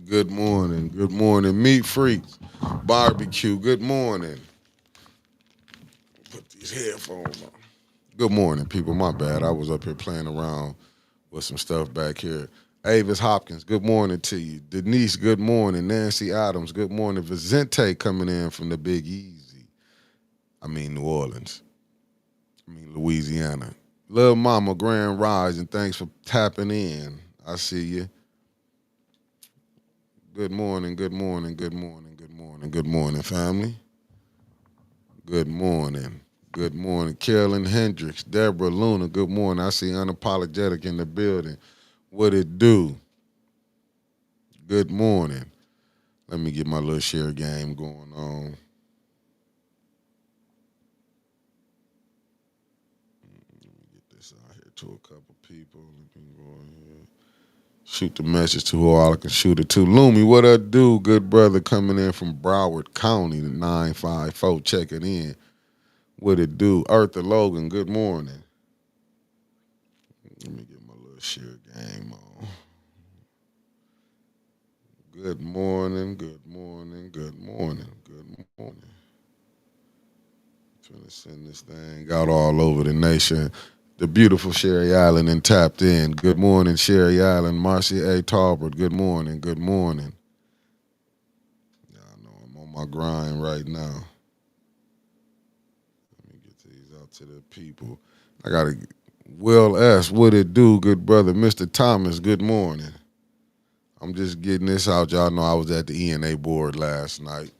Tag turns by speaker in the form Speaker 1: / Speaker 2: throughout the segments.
Speaker 1: Good morning. Good morning. Meat Freaks. Barbecue. Good morning. Put these headphones on. Good morning, people. My bad. I was up here playing around with some stuff back here. Avis Hopkins, good morning to you. Denise, good morning. Nancy Adams, good morning. Vicente coming in from the Big Easy. New Orleans. Louisiana. Little Mama, Grand Rise, and thanks for tapping in. I see you. Good morning, good morning, good morning, good morning, good morning, family. Good morning. Good morning. Carolyn Hendricks, Deborah Luna, good morning. I see Unapologetic in the building. What it do? Good morning. Let me get my little share game going on. Let me get this out here to a couple people. Let me go ahead. Shoot the message to who all I can shoot it to. Lumi, what up, do? Good brother coming in from Broward County, 954, checking in. What it do? Eartha Logan, good morning. Let me get my little share game on. Good morning, good morning, good morning, good morning. Trying to send this thing out all over the nation. The beautiful Sherry Allen and tapped in. Good morning, Sherry Allen. Marcia A. Talbert, good morning, good morning. Y'all know I'm on my grind right now. Let me get these out to the people. I got to, Will S., what it do, good brother. Mr. Thomas, good morning. I'm just getting this out. Y'all know I was at the ENA board last night.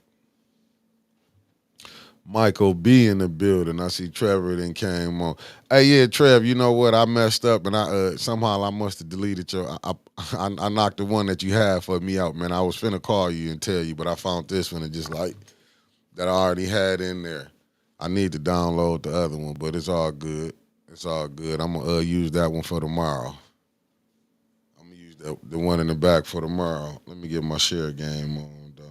Speaker 1: Michael B in the building. I see Trevor then came on. Hey, yeah, Trev. You know what? I messed up and I somehow I must have deleted your. I knocked the one that you had for me out, man. I was finna call you and tell you, but I found this one and just like that I already had in there. I need to download the other one, but it's all good. It's all good. I'm gonna use that one for tomorrow. I'm gonna use the one in the back for tomorrow. Let me get my share game on though.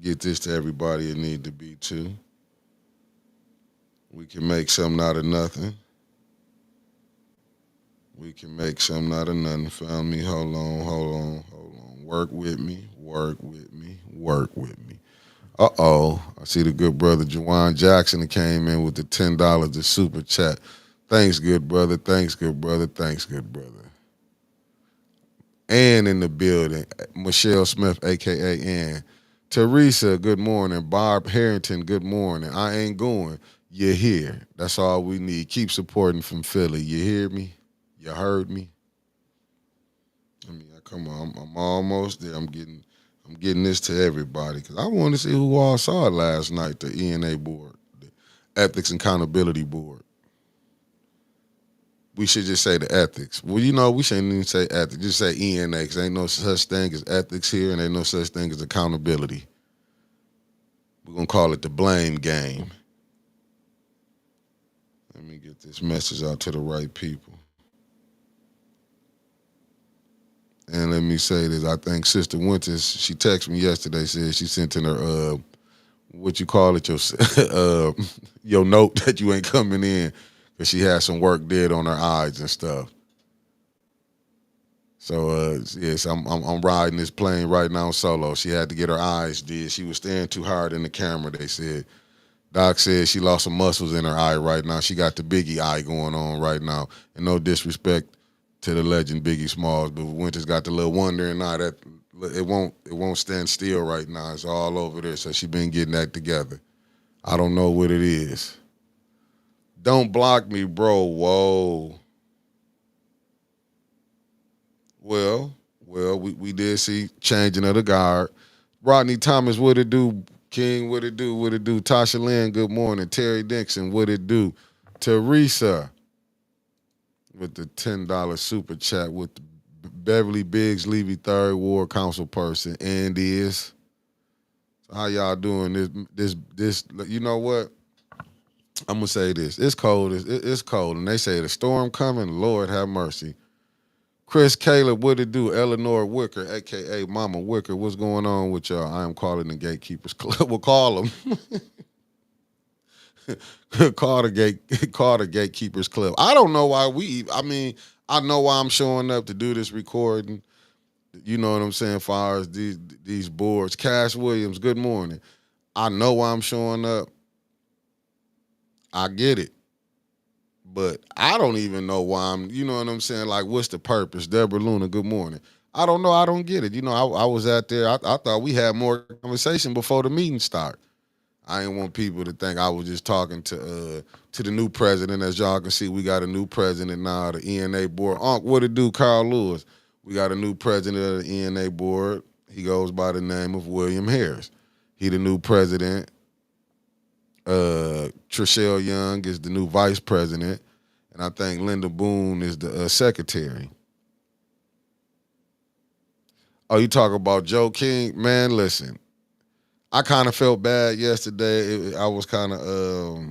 Speaker 1: Get this to everybody it need to be too. We can make something out of nothing. We can make something out of nothing. Found me. Hold on, hold on, hold on. Work with me. Work with me. Work with me. Uh-oh. I see the good brother Jawan Jackson that came in with the $10 to super chat. Thanks, good brother. Thanks, good brother. Thanks, good brother. And in the building, Michelle Smith, a.k.a. Ann. Teresa, good morning. Barb Harrington, good morning. I ain't going. You're here. That's all we need. Keep supporting from Philly. You hear me? You heard me? Come on. I'm almost there. I'm getting this to everybody because I want to see who all saw it last night, the ENA board, the Ethics and Accountability Board. We should just say the ethics. Well, we shouldn't even say ethics. Just say ENA because ain't no such thing as ethics here and ain't no such thing as accountability. We're going to call it the blame game. Let me get this message out to the right people. And let me say this. I think Sister Winters, she texted me yesterday, said she sent in her, what you call it, your note that you ain't coming in because she had some work did on her eyes and stuff. So yes, I'm riding this plane right now solo. She had to get her eyes did. She was staring too hard in the camera. They said. Doc said she lost some muscles in her eye right now. She got the Biggie eye going on right now. And no disrespect to the legend Biggie Smalls, but Winters got the little wondering eye that it won't stand still right now. It's all over there. So she been getting that together. I don't know what it is. Don't block me, bro. Whoa. Well, we did see changing of the guard. Rodney Thomas, what it do? King, what it do? What it do? Tasha Lynn, good morning. Terry Dixon, what it do? Teresa with the $10 super chat with Beverly Biggs Levy, third ward council person, and is. How y'all doing? This. You know what? I'm gonna say this. It's cold. It's cold, and they say the storm coming. Lord have mercy. Chris Caleb, what it do? Eleanor Wicker, a.k.a. Mama Wicker, what's going on with y'all? I am calling the Gatekeepers Club. We'll call them. Call the Gatekeepers Club. I don't know why I know why I'm showing up to do this recording, You know what I'm saying? As far as these boards, Cash Williams, good morning. I know why I'm showing up. I get it. But I don't even know why I'm, you know what I'm saying? Like, what's the purpose? Deborah Luna, good morning. I don't know. I don't get it. I was out there. I thought we had more conversation before the meeting start. I didn't want people to think I was just talking to the new president. As y'all can see, we got a new president now, the ENA board. What it do, Carl Lewis? We got a new president of the ENA board. He goes by the name of William Harris. He the new president. Trishelle Young is the new vice president, and I think Linda Boone is the secretary. Oh, you talk about Joe King? Man, listen, I kind of felt bad yesterday. I was kind of,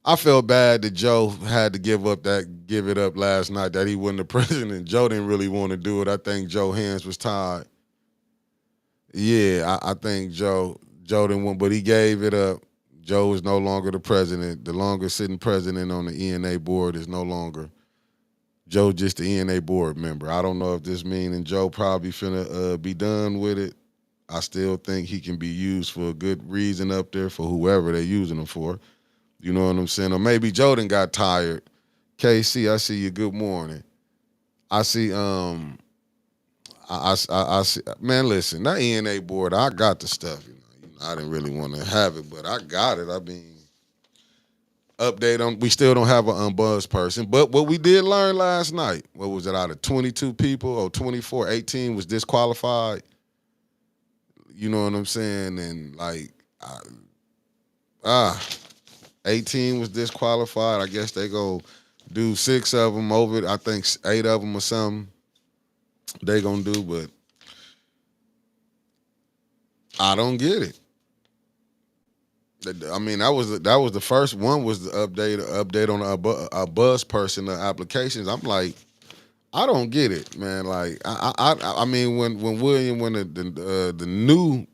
Speaker 1: I felt bad that Joe had to give it up last night. That he wasn't the president. Joe didn't really want to do it. I think Joe hands was tied. Yeah, I think Joe didn't want, but he gave it up. Joe is no longer the president. The longest sitting president on the ENA board is no longer. Joe just the ENA board member. I don't know if this meaning Joe probably finna be done with it. I still think he can be used for a good reason up there for whoever they're using him for. You know what I'm saying? Or maybe Joe done got tired. KC, I see you. Good morning. I see. I see. Man, listen, that ENA board, I got the stuff. I didn't really want to have it, but I got it. I mean, update on. We still don't have an unbuzzed person, but what we did learn last night, what was it? Out of 22 people or 24, 18 was disqualified. You know what I'm saying? And like, ah, 18 was disqualified. I guess they go do 6 of them over. I think 8 of them or something. They gonna do, but I don't get it. I mean, that was the first one was the update on a buzz person applications. I'm like, I don't get it, man. Like, I mean, when William, when the new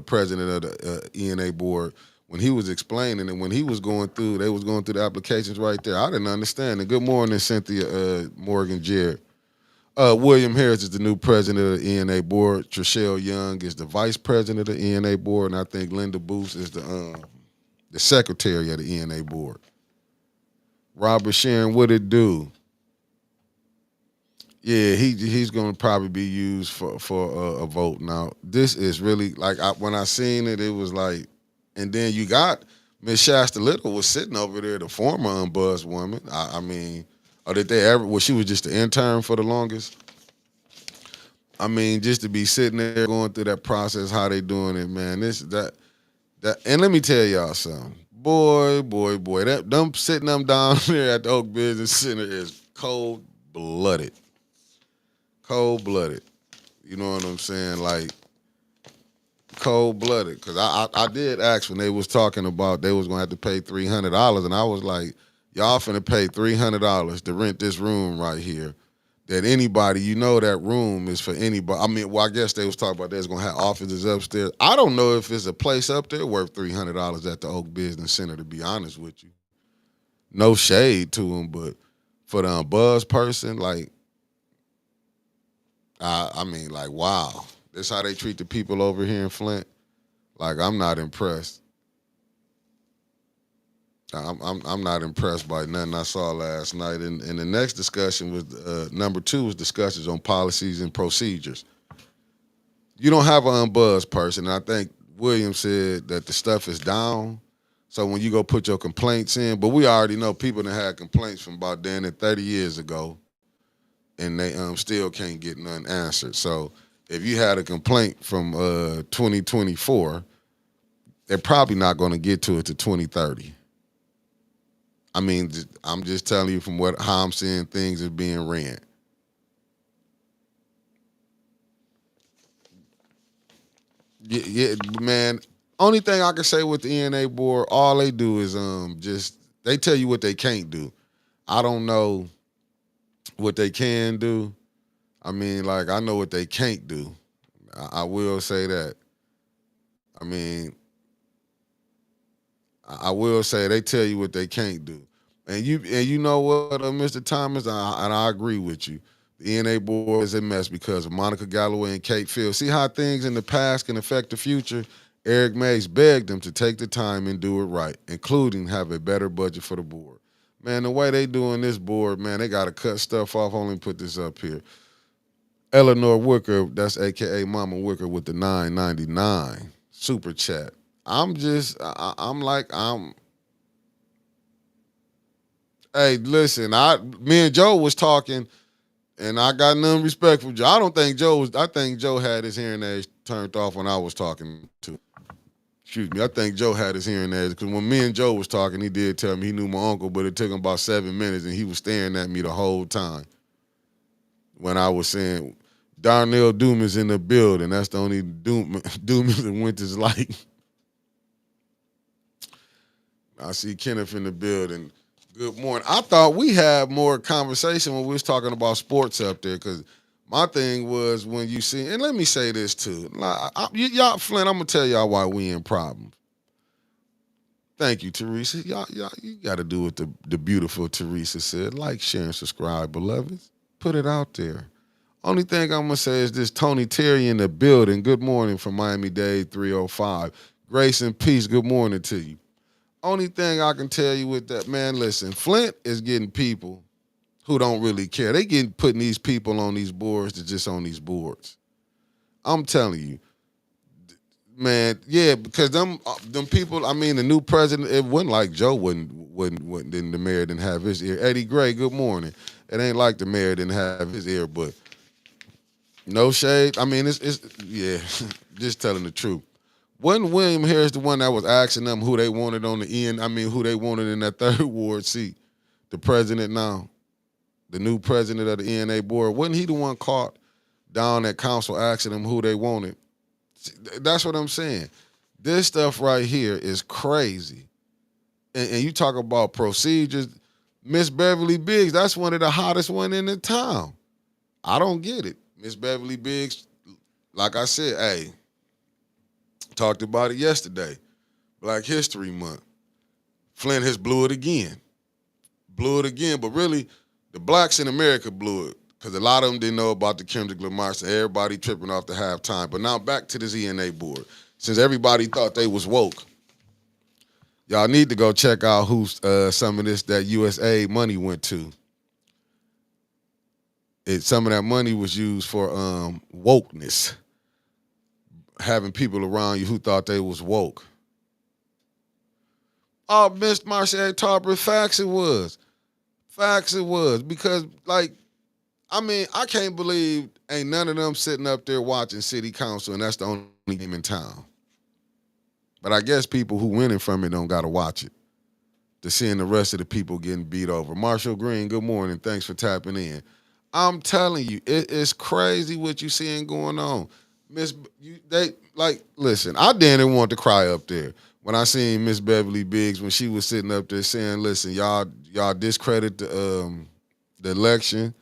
Speaker 1: president of the ENA board, when he was explaining and when he was going through, they was going through the applications right there. I didn't understand it. Good morning, Cynthia Morgan Jared. William Harris is the new president of the ENA board. Trishelle Young is the vice president of the ENA board, and I think Linda Booth is the secretary of the ENA board. Robert Sharon, what it do? Yeah, he's going to probably be used for a vote. Now, this is really like when I seen it, it was like, and then you got Miss Shasta Little was sitting over there, the former unbuzzed woman. I mean, or did they ever? Well, she was just the intern for the longest. I mean, just to be sitting there going through that process, how they doing it, man. And let me tell y'all something. Boy, that them sitting them down there at the Oak Business Center is cold blooded. Cold blooded. You know what I'm saying? Like cold blooded. Cause I did ask when they was talking about they was gonna have to pay $300, and I was like, y'all finna pay $300 to rent this room right here. That anybody, that room is for anybody. I mean, well, I guess they was talking about there's gonna have offices upstairs. I don't know if it's a place up there worth $300 at the Oak Business Center. To be honest with you, no shade to them, but for the buzz person, like, I mean, like, wow, that's how they treat the people over here in Flint. Like, I'm not impressed. I'm not impressed by nothing I saw last night. And the next discussion was number 2 was discussions on policies and procedures. You don't have an unbuzzed person. I think William said that the stuff is down. So when you go put your complaints in, but we already know people that had complaints from about then and 30 years ago, and they still can't get none answered. So if you had a complaint from 2024, they're probably not going to get to it to 2030. I mean, I'm just telling you from how I'm seeing things as being ran. Yeah, man. Only thing I can say with the ENA board, all they do is just they tell you what they can't do. I don't know what they can do. I mean, like I know what they can't do. I will say that. I mean, I will say they tell you what they can't do, and you know what, Mr. Thomas, and I agree with you. The ENA board is a mess because of Monica Galloway and Kate Fields. See how things in the past can affect the future? Eric Mays begged them to take the time and do it right, including have a better budget for the board. Man, the way they doing this board, man, they got to cut stuff off. Only put this up here. Eleanor Wicker, that's AKA Mama Wicker with the 9.99 super chat. I'm like, hey, listen, me and Joe was talking, and I got none respect for Joe. I think Joe had his hearing aids turned off when I was talking to. Excuse me, I think Joe had his hearing aids because when me and Joe was talking, he did tell me he knew my uncle, but it took him about 7 minutes, and he was staring at me the whole time when I was saying, Darnell Doom is in the building. That's the only Doom in Winter's like. I see Kenneth in the building. Good morning. I thought we had more conversation when we was talking about sports up there because my thing was when you see, and let me say this too. Y'all, Flint, I'm going to tell y'all why we in problems. Thank you, Teresa. Y'all, you got to do what the beautiful Teresa said. Like, share, and subscribe, beloveds. Put it out there. Only thing I'm going to say is this, Tony Terry in the building. Good morning from Miami-Dade 305. Grace and peace, good morning to you. Only thing I can tell you with that, man, listen, Flint is getting people who don't really care. They getting putting these people on these boards that's just on these boards. I'm telling you, man, yeah, because them people, I mean, the new president, it wasn't like Joe wouldn't then the mayor didn't have his ear. Eddie Gray, good morning. It ain't like the mayor didn't have his ear, but no shade. I mean, it's yeah, just telling the truth. Wasn't William Harris the one that was asking them who they wanted on the end? I mean, who they wanted in that third ward seat? The president now, the new president of the ENA board. Wasn't he the one caught down at council asking them who they wanted? That's what I'm saying. This stuff right here is crazy. And you talk about procedures. Miss Beverly Biggs, that's one of the hottest one in the town. I don't get it. Miss Beverly Biggs, like I said, hey, talked about it yesterday. Black History Month. Flint has blew it again. But really, the blacks in America blew it because a lot of them didn't know about the Kendrick Lamar, so everybody tripping off the halftime. But now back to the ZNA board. Since everybody thought they was woke, y'all need to go check out who some of that USA money went to. Some of that money was used for wokeness. Having people around you who thought they was woke. Oh, Miss Marcia Tarver, facts it was. Because, like, I mean, I can't believe ain't none of them sitting up there watching city council and that's the only game in town. But I guess people who winning from it don't got to watch it. To seeing the rest of the people getting beat over. Marshall Green, good morning. Thanks for tapping in. I'm telling you, it's crazy what you seeing going on. Listen, I didn't want to cry up there when I seen Miss Beverly Biggs when she was sitting up there saying, listen, y'all discredit the election.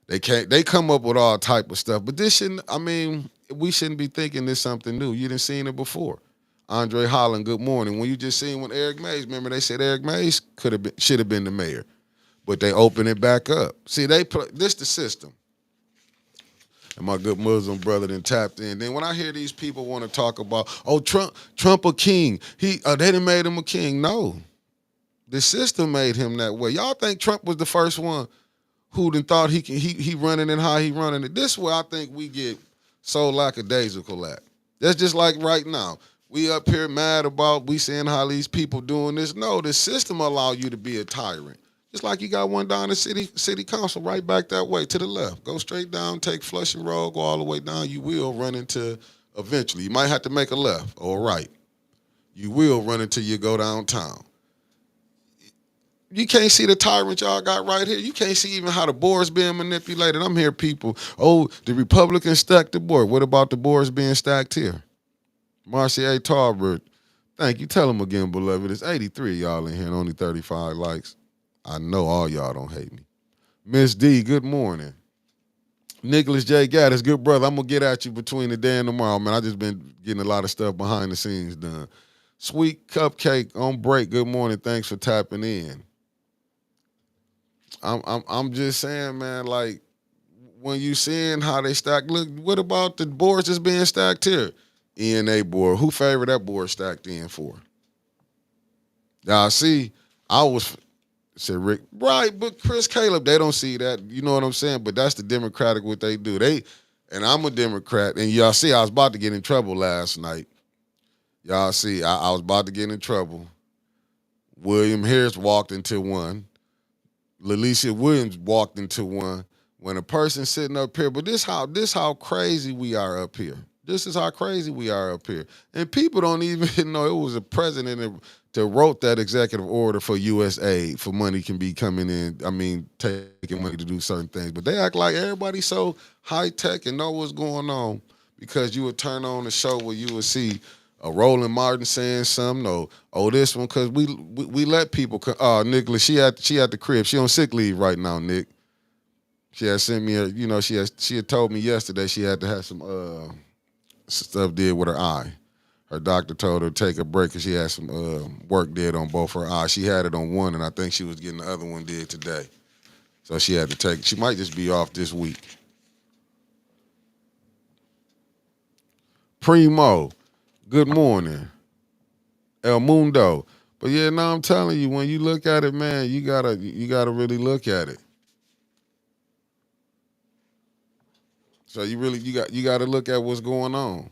Speaker 1: They come up with all type of stuff. But we shouldn't be thinking this something new. You didn't seen it before. Andre Holland, good morning. When you just seen when Eric Mays, remember they said Eric Mays should have been the mayor. But they opened it back up. See, this the system. And my good Muslim brother then tapped in. Then when I hear these people want to talk about, oh, Trump a king. They done made him a king. No. The system made him that way. Y'all think Trump was the first one who done thought he running and how he running it? This is where I think we get so lackadaisical at. That's just like right now. We up here mad about we seeing how these people doing this. No, the system allow you to be a tyrant. Just like you got one down the city council right back that way to the left. Go straight down, take Flushing Road, go all the way down. You will run into, eventually, you might have to make a left or a right. You will run until you go downtown. You can't see the tyrant y'all got right here. You can't see even how the board's being manipulated. I'm hearing people, oh, the Republicans stacked the board. What about the boards being stacked here? Marcia A. Tarbert, thank you. Tell them again, beloved. It's 83 y'all in here and only 35 likes. I know all y'all don't hate me. Miss D, good morning. Nicholas J. Gaddis, good brother. I'm going to get at you between the day and tomorrow, man. I just been getting a lot of stuff behind the scenes done. Sweet Cupcake on break, good morning. Thanks for tapping in. I'm just saying, man, like, when you seeing how they stack, look, what about the boards that's being stacked here? ENA board. Who favored that board stacked in for? Y'all see, I was said Rick, right, but Chris Caleb, they don't see that. You know what I'm saying? But that's the Democratic what they do. And I'm a Democrat, and y'all see, I was about to get in trouble last night. Y'all see, I was about to get in trouble. William Harris walked into one. Lalicia Williams walked into one. When a person sitting up here, but this how crazy we are up here. This is how crazy we are up here. And people don't even know it was a president that wrote that executive order for U.S. aid, for money can be coming in, taking money to do certain things. But they act like everybody's so high-tech and know what's going on because you would turn on the show where you would see a Roland Martin saying something, this one, because we let people, Nicholas, she at the crib. She on sick leave right now, Nick. She had sent me she had told me yesterday she had to have some stuff did with her eye. Her doctor told her to take a break because she had some work did on both her eyes. She had it on one, and I think she was getting the other one did today. So she had to take. She might just be off this week. Primo, good morning. El Mundo. But yeah, no, I'm telling you, when you look at it, man, you gotta really look at it. So you got to look at what's going on.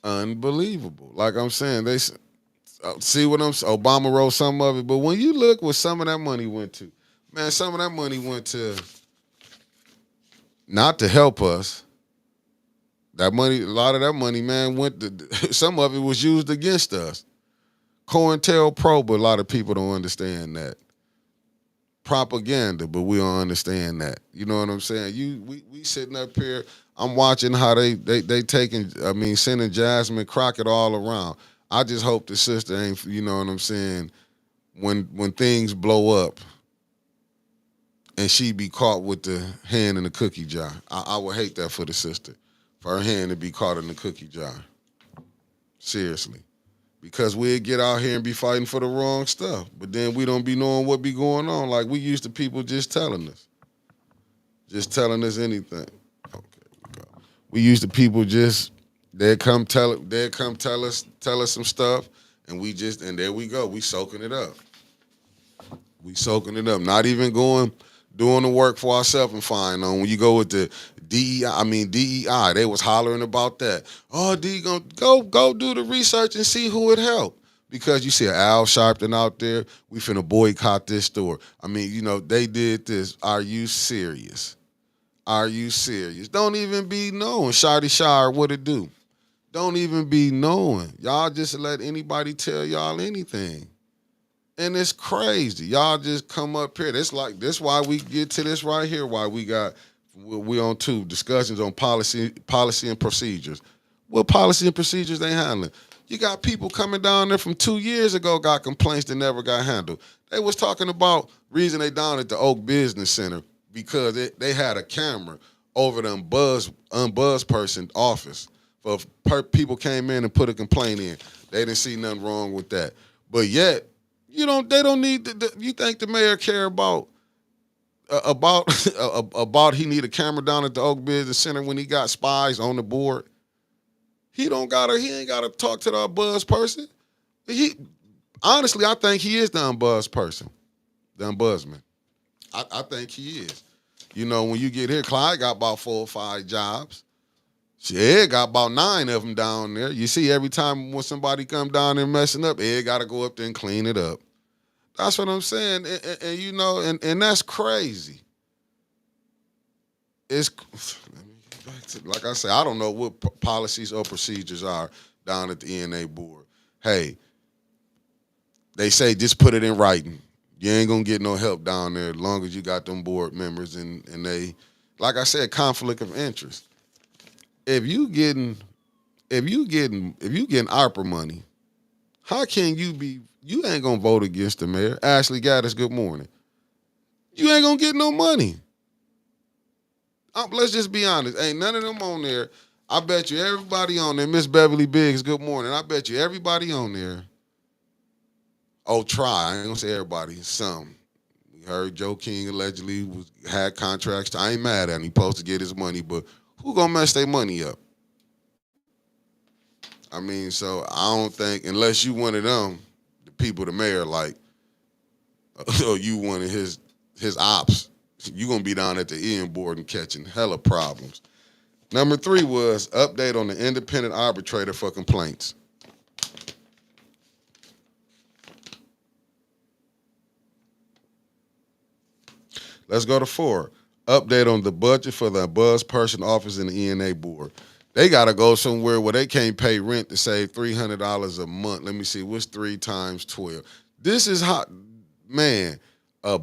Speaker 1: Unbelievable. Like I'm saying, they see what Obama wrote some of it, but when you look what some of that money went to, man, some of that money went to not to help us. That money, a lot of that money, man, went to some of it was used against us. COINTELPRO, but a lot of people don't understand that. Propaganda, but we don't understand that. You know what I'm saying? We sitting up here. I'm watching how they taking. Sending Jasmine Crockett all around. I just hope the sister ain't. You know what I'm saying? When things blow up, and she be caught with the hand in the cookie jar. I would hate that for the sister, for her hand to be caught in the cookie jar. Seriously. Because we'd get out here and be fighting for the wrong stuff. But then we don't be knowing what be going on. Like we used to people just telling us. Just telling us anything. Okay, we go. We used to people just, they'd come tell us some stuff, and there we go. We soaking it up. We soaking it up. Not even doing the work for ourselves and finding on. When you go with the DEI, they was hollering about that. Oh, D, go do the research and see who it helped. Because you see Al Sharpton out there, we finna boycott this store. They did this. Are you serious? Are you serious? Don't even be knowing. Shotty Shire, what it do? Don't even be knowing. Y'all just let anybody tell y'all anything. And it's crazy. Y'all just come up here. This why we get to this right here, why we on two discussions on policy and procedures. What policy and procedures they handling? You got people coming down there from 2 years ago got complaints that never got handled. They was talking about reason they down at the Oak Business Center because they had a camera over the unbuzzed person office. For people came in and put a complaint in. They didn't see nothing wrong with that. But yet, they don't need you think the mayor care about he need a camera down at the Oak Business Center when he got spies on the board? He ain't gotta talk to the unbuzzed person. Honestly, I think he is the unbuzzed person. The ombudsman. I think he is. When you get here, Clyde got about 4 or 5 jobs. Ed got about 9 of them down there. You see, every time when somebody come down there messing up, Ed got to go up there and clean it up. That's what I'm saying, and that's crazy. Let me get back to, like I said, I don't know what policies or procedures are down at the ENA board. Hey, they say just put it in writing. You ain't gonna get no help down there as long as you got them board members and they, like I said, conflict of interest. If you getting ARPA money, how can you ain't gonna vote against the mayor? Ashley Gaddis, good morning. You ain't gonna get no money. Let's just be honest. Ain't none of them on there. I bet you everybody on there, Miss Beverly Biggs, good morning. I bet you everybody on there. Oh, try. I ain't gonna say everybody, some. We heard Joe King allegedly had contracts. I ain't mad at him. He supposed to get his money, but who gonna mess their money up? I mean, so I don't think unless you one of them, the people the mayor like, or you one of his ops, you gonna be down at the end board and catching hella problems. Number 3 was update on the independent arbitrator for complaints. Let's go to 4. Update on the budget for the buzz person office in the ENA board. They got to go somewhere where they can't pay rent to save $300 a month. Let me see, what's 3 times 12? This is hot, man. Uh,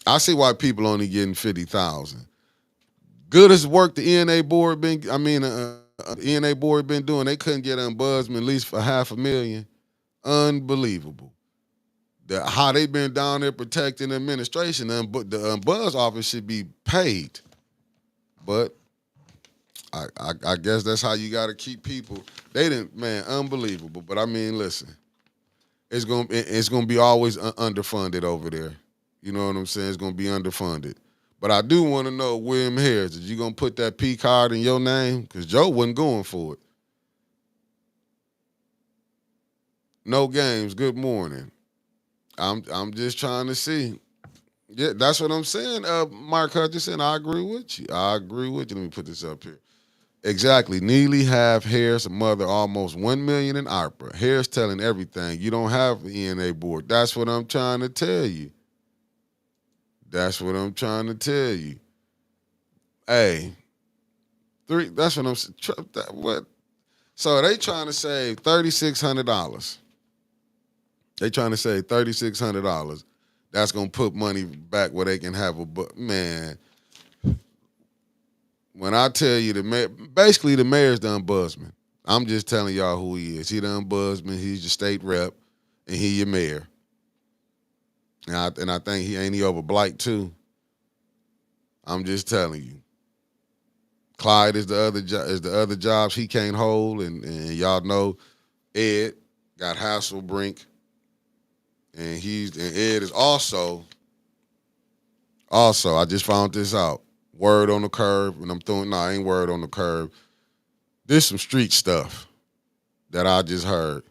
Speaker 1: I see why people only getting 50,000. Good as work the ENA board been. I mean, ENA board been doing. They couldn't get an ombudsman at least for $500,000. Unbelievable. How they been down there protecting the administration, but the buzz office should be paid. But I guess that's how you got to keep people. They didn't, man, unbelievable. But I mean, listen, it's gonna be always underfunded over there. You know what I'm saying? It's gonna be underfunded. But I do want to know, William Harris, is you gonna put that P card in your name? Because Joe wasn't going for it. No games. Good morning. I'm just trying to see. Yeah, that's what I'm saying. Mark Hutchinson, I agree with you. I agree with you. Let me put this up here. Exactly. Neely have Harris, a mother, almost $1 million in ARPA. Harris telling everything. You don't have the ENA board. That's what I'm trying to tell you. That's what I'm trying to tell you. Hey, 3. That's what I'm saying. What? So they trying to save $3,600. They trying to save $3,600. That's gonna put money back where they can have a man. When I tell you the mayor, basically the mayor's the ombudsman. I'm just telling y'all who he is. He the ombudsman. He's your state rep, and he your mayor. And I think he over Blight too. I'm just telling you. Clyde is the other jobs he can't hold, and y'all know Ed got Hasselbrink, and Ed is also I just found this out. Word on the curb, and I'm throwing ain't word on the curb. This some street stuff that I just heard.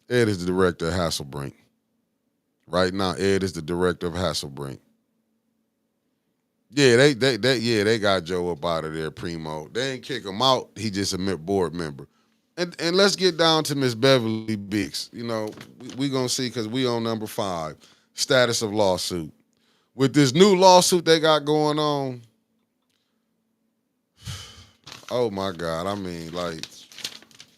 Speaker 1: Ed is the director of Hasselbrink. Right now, Ed is the director of Hasselbrink. Yeah, they got Joe up out of there, primo. They ain't kick him out. He just a board member. And let's get down to Miss Beverly Biggs. You know, we gonna see because we on number 5, status of lawsuit. With this new lawsuit they got going on, oh my God! I mean, like,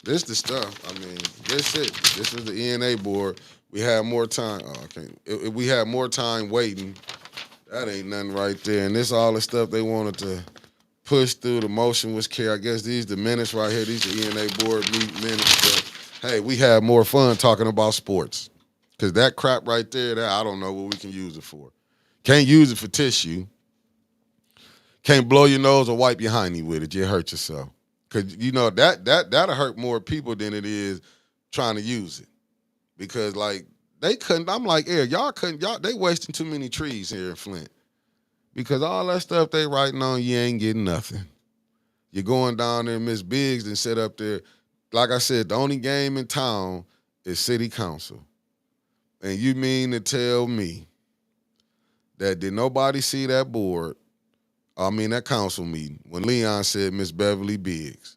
Speaker 1: this the stuff. I mean, this it. This is the ENA board. We had more time. Oh, okay. If we had more time waiting, that ain't nothing right there. And this all the stuff they wanted to push through. The motion was carried. I guess these the minutes right here. These the ENA board minutes. But hey, we had more fun talking about sports. Cause that crap right there, that I don't know what we can use it for. Can't use it for tissue. Can't blow your nose or wipe your hiney with it. You hurt yourself. Cause you know that'll hurt more people than it is trying to use it. Because like they couldn't. I'm like, y'all couldn't. They wasting too many trees here in Flint. Because all that stuff they writing on, you ain't getting nothing. You're going down there, Miss Biggs, and sit up there. Like I said, the only game in town is city council. And you mean to tell me that did nobody see that board, that council meeting, when Leon said Miss Beverly Biggs,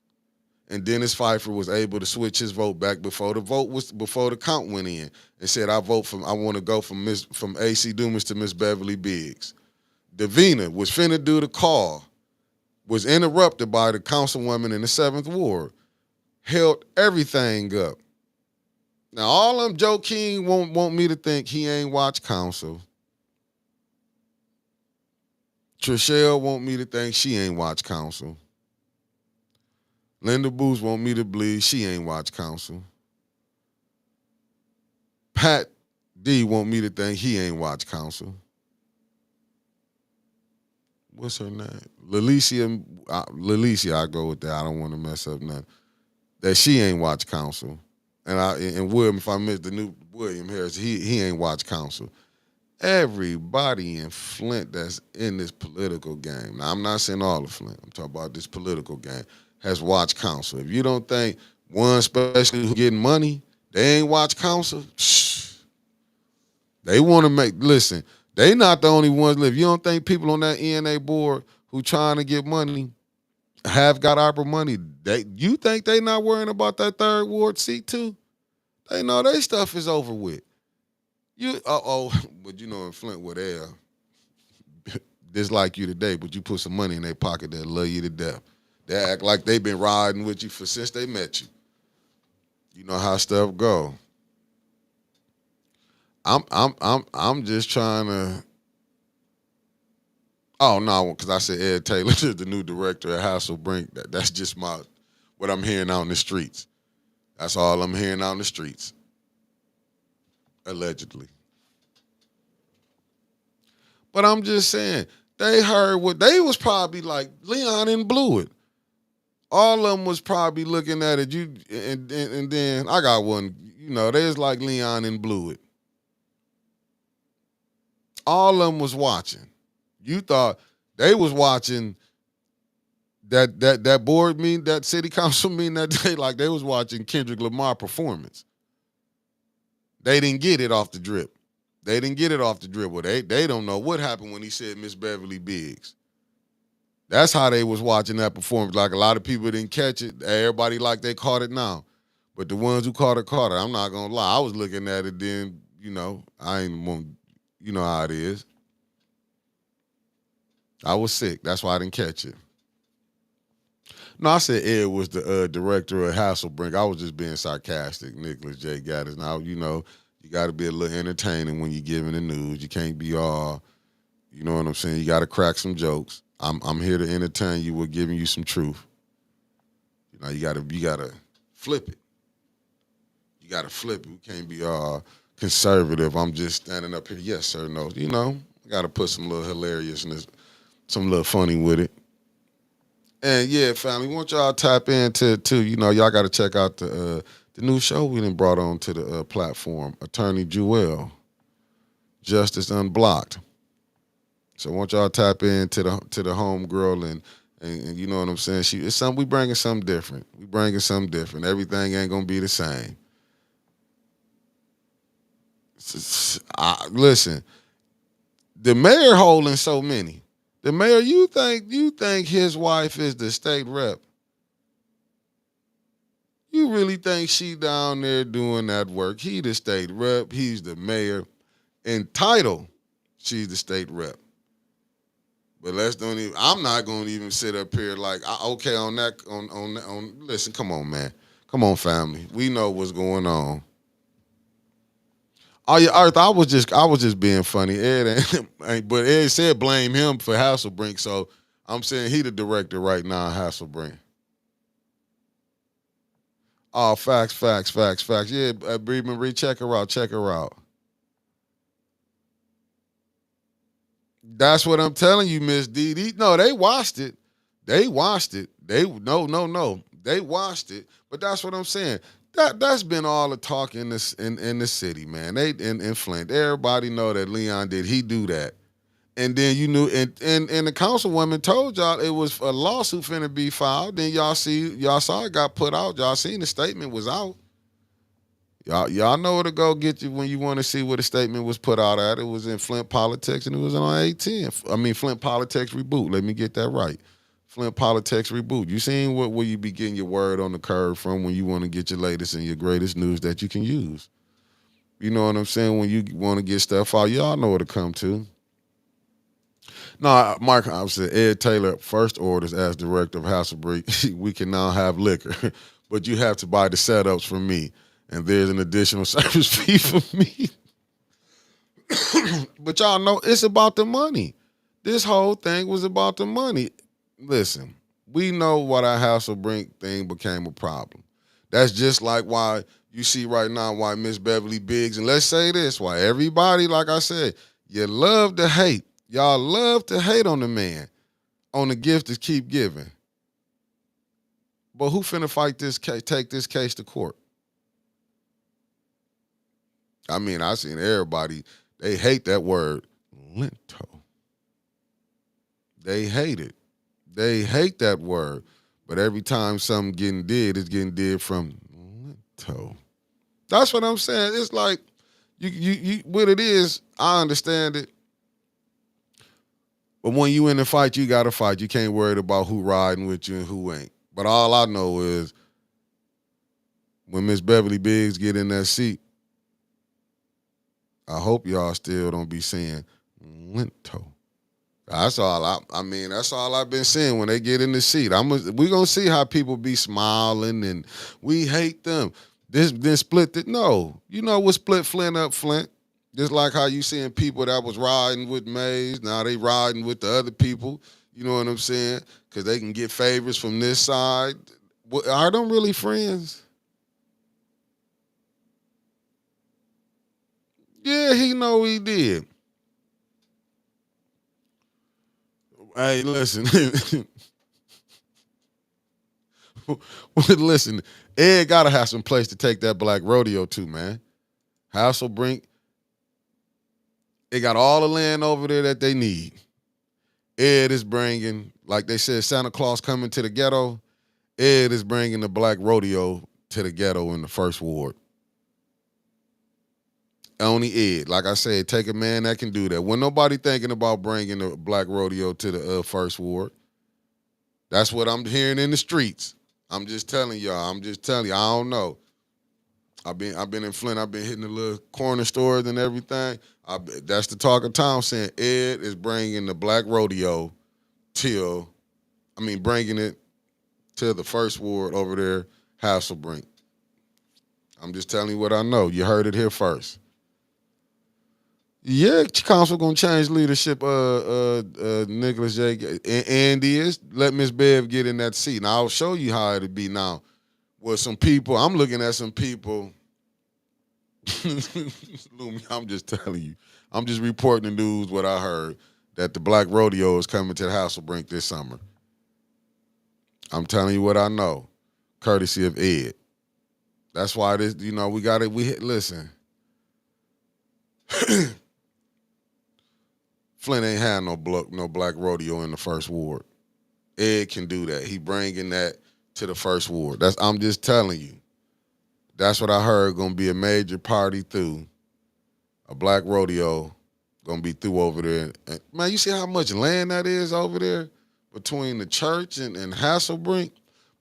Speaker 1: and Dennis Pfeiffer was able to switch his vote back before the count went in, and said I want to go from AC Dumas to Miss Beverly Biggs. Davina was finna do the call, was interrupted by the councilwoman in the 7th Ward, held everything up. Now all them Joe King want me to think he ain't watch council. Trishelle want me to think she ain't watch council. Linda Booth want me to believe she ain't watch council. Pat D want me to think he ain't watch council. What's her name? Lalicia, I go with that. I don't want to mess up nothing. That she ain't watch council. And William, if I missed William Harris, he ain't watch counsel. Everybody in Flint that's in this political game. Now I'm not saying all of Flint. I'm talking about this political game has watched counsel. If you don't think one, especially who getting money, they ain't watch counsel. Shh. They want to make. Listen, they not the only ones live. You don't think people on that ENA board who trying to get money have got opera money? You think they not worrying about that third ward seat too? They know they stuff is over with. But you know in Flint where they dislike you today, but you put some money in their pocket, they'll love you to death. They act like they been riding with you since they met you. You know how stuff go. I'm just trying to. Oh no, because I said Ed Taylor is the new director at Hasselbrink. That's just what I'm hearing out in the streets. That's all I'm hearing out in the streets. Allegedly. But I'm just saying, they heard what they was probably like, Leon and blew it. All of them was probably looking at it. And then I got one, they was like Leon and blew it. All of them was watching. You thought they was watching that board meeting, that city council meeting that day, like they was watching Kendrick Lamar performance. They didn't get it off the drip. They didn't get it off the dribble. They don't know what happened when he said Miss Beverly Biggs. That's how they was watching that performance. Like a lot of people didn't catch it. Everybody like they caught it now. But the ones who caught it, caught it. I'm not gonna lie. I was looking at it then, I ain't want, you know how it is. I was sick. That's why I didn't catch it. No, I said Ed was the director of Hasselbrink. I was just being sarcastic, Nicholas J. Gaddis. Now, you got to be a little entertaining when you're giving the news. You can't be all, you know what I'm saying? You got to crack some jokes. I'm here to entertain you with giving you some truth. You got to flip it. You got to flip it. You can't be all conservative. I'm just standing up here. Yes, sir. No. I got to put some little hilariousness, some little funny with it. And yeah, family, want y'all to tap into too. Y'all got to check out the new show we done brought on to the platform, Attorney Jewel, Justice Unblocked. So I want y'all to tap into the home girl and you know what I'm saying. We bringing something different. We bringing something different. Everything ain't gonna be the same. Listen, the mayor holding so many. The mayor, you think his wife is the state rep? You really think she down there doing that work? He the state rep. He's the mayor. In title, she's the state rep. But I'm not going to even sit up here like, okay, on that, listen, come on, man. Come on, family. We know what's going on. Oh yeah, Earth. I was just being funny. But Ed said blame him for Hasselbrink, so I'm saying he the director right now, Hasselbrink. Oh, facts. Yeah, Bree Marie, check her out. That's what I'm telling you, Miss Dee. No, they watched it. They watched it. No. They watched it. But that's what I'm saying. That's been all the talk in this in the city, man. They in Flint. Everybody know that Leon did. He do that. And then you knew and the councilwoman told y'all it was a lawsuit finna be filed. Then y'all saw it got put out. Y'all seen the statement was out. Y'all know where to go get you when you want to see what the statement was put out at. It was in Flint Politics and it was on 18. I mean Flint Politics Reboot. Let me get that right. Flint Politics Reboot. You seen where you be getting your word on the curve from when you want to get your latest and your greatest news that you can use. You know what I'm saying? When you want to get stuff out, y'all know where to come to. No, Mark, I said Ed Taylor, first orders as director of Hasselbrink. We can now have liquor, but you have to buy the setups from me. And there's an additional service fee for me. But y'all know it's about the money. This whole thing was about the money. Listen, we know why that Hasselbrink thing became a problem. That's just like why you see right now why Miss Beverly Biggs, and let's say this, why everybody, like I said, you love to hate. Y'all love to hate on the man, on the gift to keep giving. But who finna fight this case, take this case to court? I mean, I seen everybody, they hate that word, lento. They hate it. They hate that word. But every time something getting did, it's getting did from lento. That's what I'm saying. It's like, you what it is, I understand it. But when you in the fight, you got to fight. You can't worry about who riding with you and who ain't. But all I know is when Miss Beverly Biggs get in that seat, I hope y'all still don't be saying lento. That's all I mean, that's all I've been seeing when they get in the seat. We gonna see how people be smiling and we hate them. This then split it. No. You know what split Flint up, Flint? Just like how you seeing people that was riding with Mays, now they riding with the other people. You know what I'm saying? Because they can get favors from this side. Are them really friends? Yeah, he know he did. Hey, listen. Listen, Ed gotta have some place to take that black rodeo to, man. Hasselbrink, they got all the land over there that they need. Ed is bringing, like they said, Santa Claus coming to the ghetto. Ed is bringing the black rodeo to the ghetto in the first ward. Only Ed. Like I said, take a man that can do that. When nobody thinking about bringing the black rodeo to the first ward. That's what I'm hearing in the streets. I'm just telling y'all. I'm just telling you. I don't know. I've been in Flint. I've been hitting the little corner stores and everything. That's the talk of town saying Ed is bringing the black rodeo bringing it to the first ward over there, Hasselbrink. I'm just telling you what I know. You heard it here first. Yeah, council gonna change leadership. Nicholas J. And is let Miss Bev get in that seat. Now I'll show you how it'll be now. With some people, I'm looking at some people. Lumi, I'm just telling you. I'm just reporting the news what I heard that the Black Rodeo is coming to the Hasselbrink this summer. I'm telling you what I know, courtesy of Ed. That's why this, we got it. Listen. Flint ain't had no black rodeo in the first ward. Ed can do that. He bringing that to the first ward. I'm just telling you. That's what I heard. Gonna be a major party through. A black rodeo gonna be through over there. And, man, you see how much land that is over there between the church and Hasselbrink?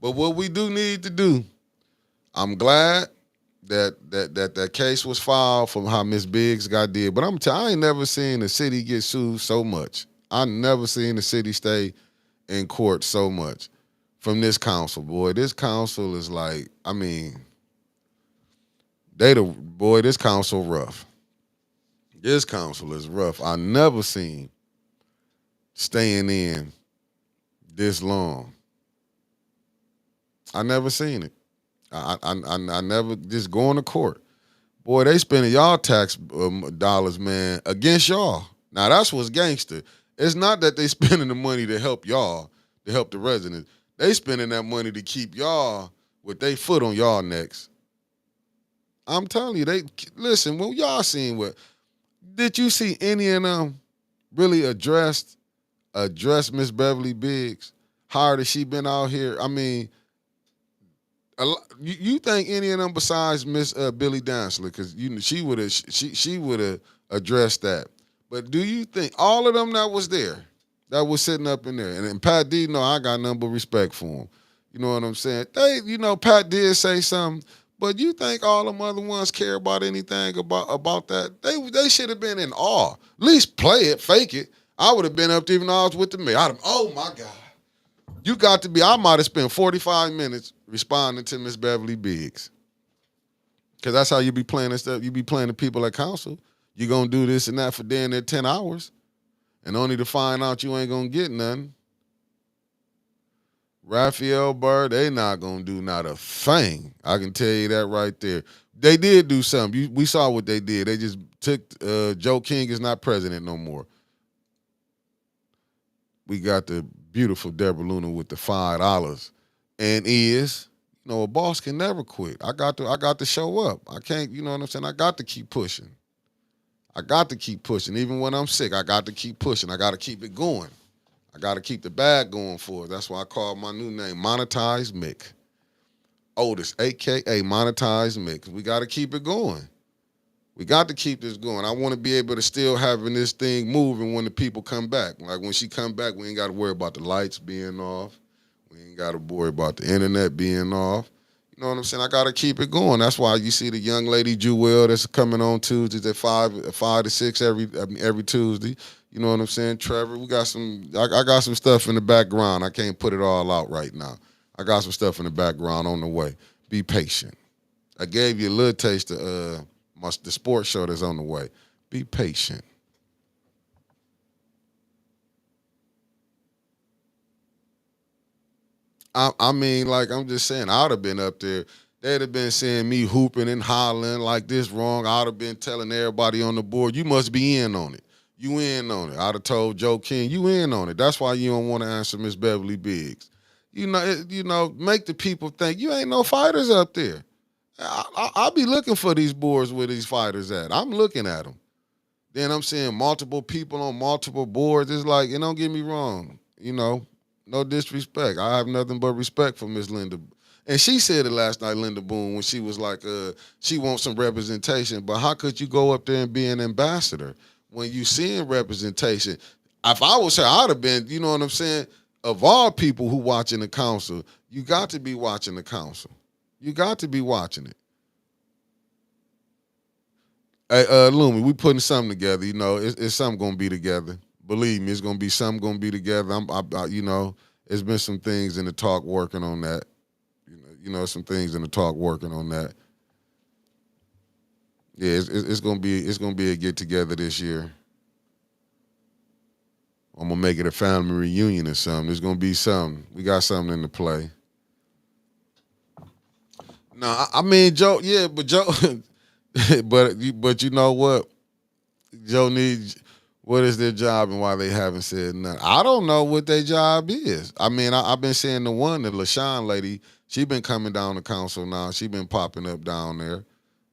Speaker 1: But what we do need to do, I'm glad that case was filed from how Miss Biggs got did. But I ain't never seen the city get sued so much. I never seen the city stay in court so much from this council, boy. This council is like, this council rough. This council is rough. I never seen staying in this long. I never seen it. I never just going to court. Boy, they spending y'all tax dollars, man, against y'all. Now, that's what's gangster. It's not that they spending the money to help y'all, to help the residents. They spending that money to keep y'all with their foot on y'all necks. I'm telling you, listen, when y'all seen did you see any of them really address Miss Beverly Biggs? How hard has she been out here? You think any of them besides Miss Billy Dantzler, because she would have addressed that. But do you think all of them that was there, that was sitting up in there, and Pat D, I got nothing but respect for him. You know what I'm saying? Pat did say something, but you think all them other ones care about anything about that? They should have been in awe. At least play it, fake it. I would have been up to even though I was with the mayor. Oh my God. You got to be, I might have spent 45 minutes responding to Miss Beverly Biggs. Because that's how you be playing this stuff. You be playing the people at council. You going to do this and that for damn near 10 hours. And only to find out you ain't going to get nothing. Raphael Burr, they not going to do not a thing. I can tell you that right there. They did do something. We saw what they did. They just took, Joe King is not president no more. We got the beautiful Deborah Luna with the $5. And A boss can never quit. I got to show up. I can't, you know what I'm saying? I got to keep pushing. I got to keep pushing. Even when I'm sick, I got to keep pushing. I got to keep it going. I got to keep the bag going for it. That's why I call my new name Monetize Mick. Otis, AKA Monetize Mick. We got to keep it going. We got to keep this going. I want to be able to still having this thing moving when the people come back. Like when she come back, we ain't got to worry about the lights being off. We ain't got to worry about the internet being off. You know what I'm saying? I got to keep it going. That's why you see the young lady Jewel that's coming on Tuesdays at 5 to 6 every Tuesday. You know what I'm saying? Trevor, we got some. I got some stuff in the background. I can't put it all out right now. I got some stuff in the background on the way. Be patient. I gave you a little taste of the sports show that's on the way. Be patient. I mean, like I'm just saying, I'd have been up there. They'd have been seeing me hooping and hollering like this wrong. I'd have been telling everybody on the board, you must be in on it. You in on it. I'd have told Joe King, you in on it. That's why you don't want to answer Miss Beverly Biggs. Make the people think you ain't no fighters up there. I'll be looking for these boards where these fighters at. I'm looking at them. Then I'm seeing multiple people on multiple boards. It's like, and don't get me wrong, no disrespect. I have nothing but respect for Miss Linda. And she said it last night, Linda Boone, when she was like, she wants some representation. But how could you go up there and be an ambassador when you seeing representation? If I was her, I'd have been, you know what I'm saying? Of all people who watching the council, you got to be watching the council. You got to be watching it. Hey, Lumi, we putting something together. It's something gonna be together. Believe me, it's gonna be something gonna be together. It's been some things in the talk working on that. Some things in the talk working on that. Yeah, it's gonna be a get together this year. I'm gonna make it a family reunion or something. There's gonna be something. We got something in the play. No, I mean Joe. Yeah, but Joe. but you know what? Joe needs. What is their job and why they haven't said nothing? I don't know what their job is. I mean, I've been seeing the one, the LaShawn lady. She been coming down the council now. She been popping up down there.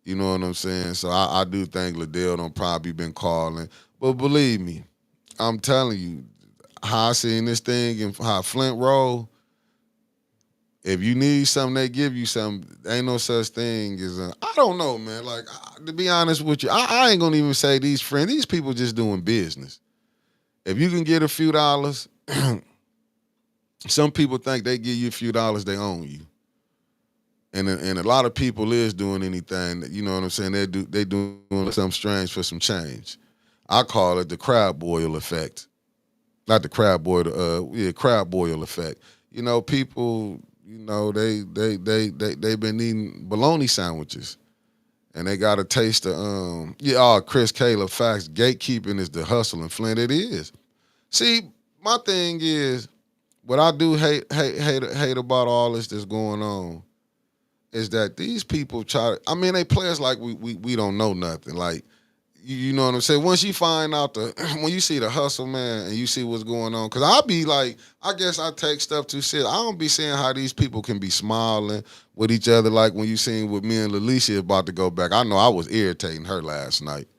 Speaker 1: You know what I'm saying? So I do think Liddell done probably been calling. But believe me, I'm telling you, how I seen this thing and how Flint roll. If you need something, they give you something. Ain't no such thing as I don't know, man. Like to be honest with you, I ain't gonna even say these friends. These people just doing business. If you can get a few dollars, some people think they give you a few dollars, they own you. And a lot of people is doing anything. You know what I'm saying? They doing something strange for some change. I call it the crab boil effect. Not the crab boil, crab boil effect. People. They've been eating bologna sandwiches, and they got a taste of Chris Caleb facts. Gatekeeping is the hustle in Flint. It is. See, my thing is, what I do hate about all this that's going on is that these people they play us like we don't know nothing. Like, you know what I'm saying? Once you find out when you see the hustle, man, and you see what's going on, because I'll be like, I guess I take stuff too serious. I don't be seeing how these people can be smiling with each other like when you seen with me and Lalicia about to go back. I know I was irritating her last night.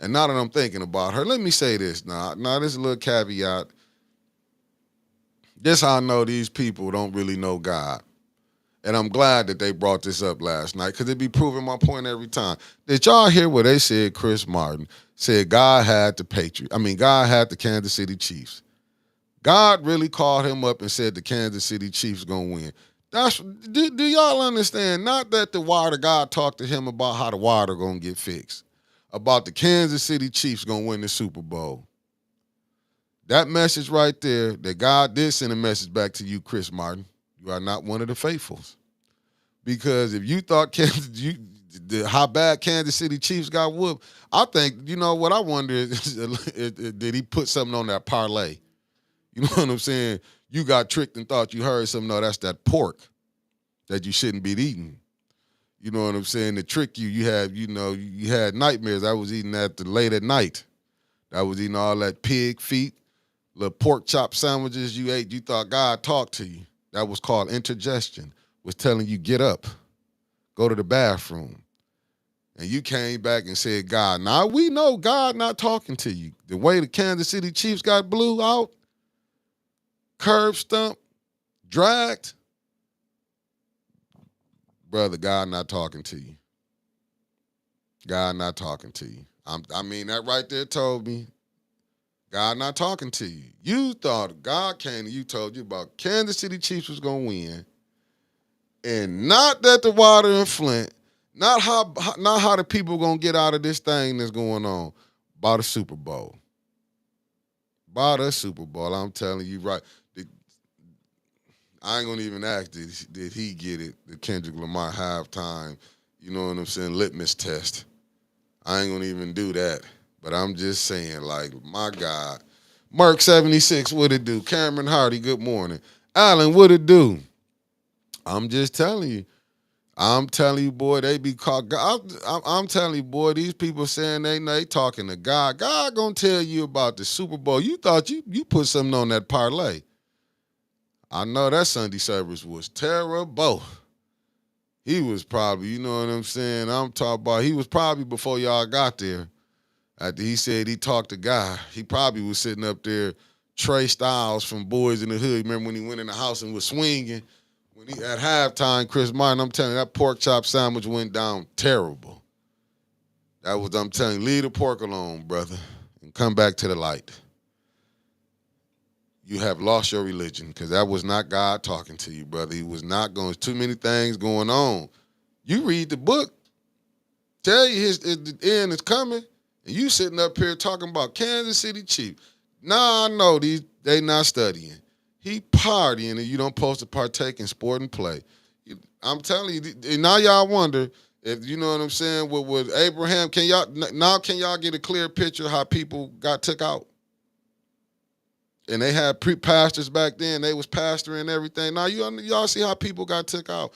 Speaker 1: And now that I'm thinking about her, let me say this now. Now, this is a little caveat. This how I know these people don't really know God. And I'm glad that they brought this up last night because it be proving my point every time. Did y'all hear what they said? Chris Martin said God had God had the Kansas City Chiefs. God really called him up and said the Kansas City Chiefs gonna win. Do y'all understand? Not that the Word of God talked to him about how the water gonna get fixed, about the Kansas City Chiefs gonna win the Super Bowl. That message right there, that God did send a message back to you, Chris Martin. You are not one of the faithfuls. Because if you thought how bad Kansas City Chiefs got whooped, I think, you know what I wonder is, did he put something on that parlay? You know what I'm saying? You got tricked and thought you heard something. No, that's that pork that you shouldn't be eating. You know what I'm saying? To trick you, you had nightmares. I was eating that late at night. I was eating all that pig feet, little pork chop sandwiches you ate. You thought God talked to you. That was called indigestion. was telling you get up, go to the bathroom, and you came back and said God. Now we know God not talking to you. The way the Kansas City Chiefs got blew out, curb stump, dragged, brother, God not talking to you. God not talking to you. I mean, that right there told me God not talking to you. You thought God came to you, told you about Kansas City Chiefs was going to win, and not that the water in Flint, not how the people going to get out of this thing that's going on. About a Super Bowl. About a Super Bowl. I'm telling you, right. I ain't going to even ask, did he get it, the Kendrick Lamar halftime, you know what I'm saying, litmus test. I ain't going to even do that. But I'm just saying, like, my God. Merk 76, what it do? Cameron Hardy, good morning. Allen, what it do? I'm just telling you. I'm telling you, boy, they be caught. I'm telling you, boy, these people saying they talking to God. God gonna tell you about the Super Bowl. You thought you put something on that parlay. I know that Sunday service was terrible. He was probably, you know what I'm saying? I'm talking about, he was probably before y'all got there. After he said he talked to God, he probably was sitting up there, Trey Styles from Boys in the Hood. Remember when he went in the house and was swinging? When he at halftime, Chris Martin, I'm telling you, that pork chop sandwich went down terrible. That was, I'm telling you, leave the pork alone, brother, and come back to the light. You have lost your religion because that was not God talking to you, brother. He was not going. Too many things going on. You read the book, tell you the end is coming, and you sitting up here talking about Kansas City Chiefs. Nah, I know they not studying. He partying, and you don't supposed to partake in sport and play. I'm telling you, and now y'all wonder if you know what I'm saying. With Abraham, can y'all get a clear picture of how people got took out? And they had pastors back then. They was pastoring and everything. Now y'all see how people got took out.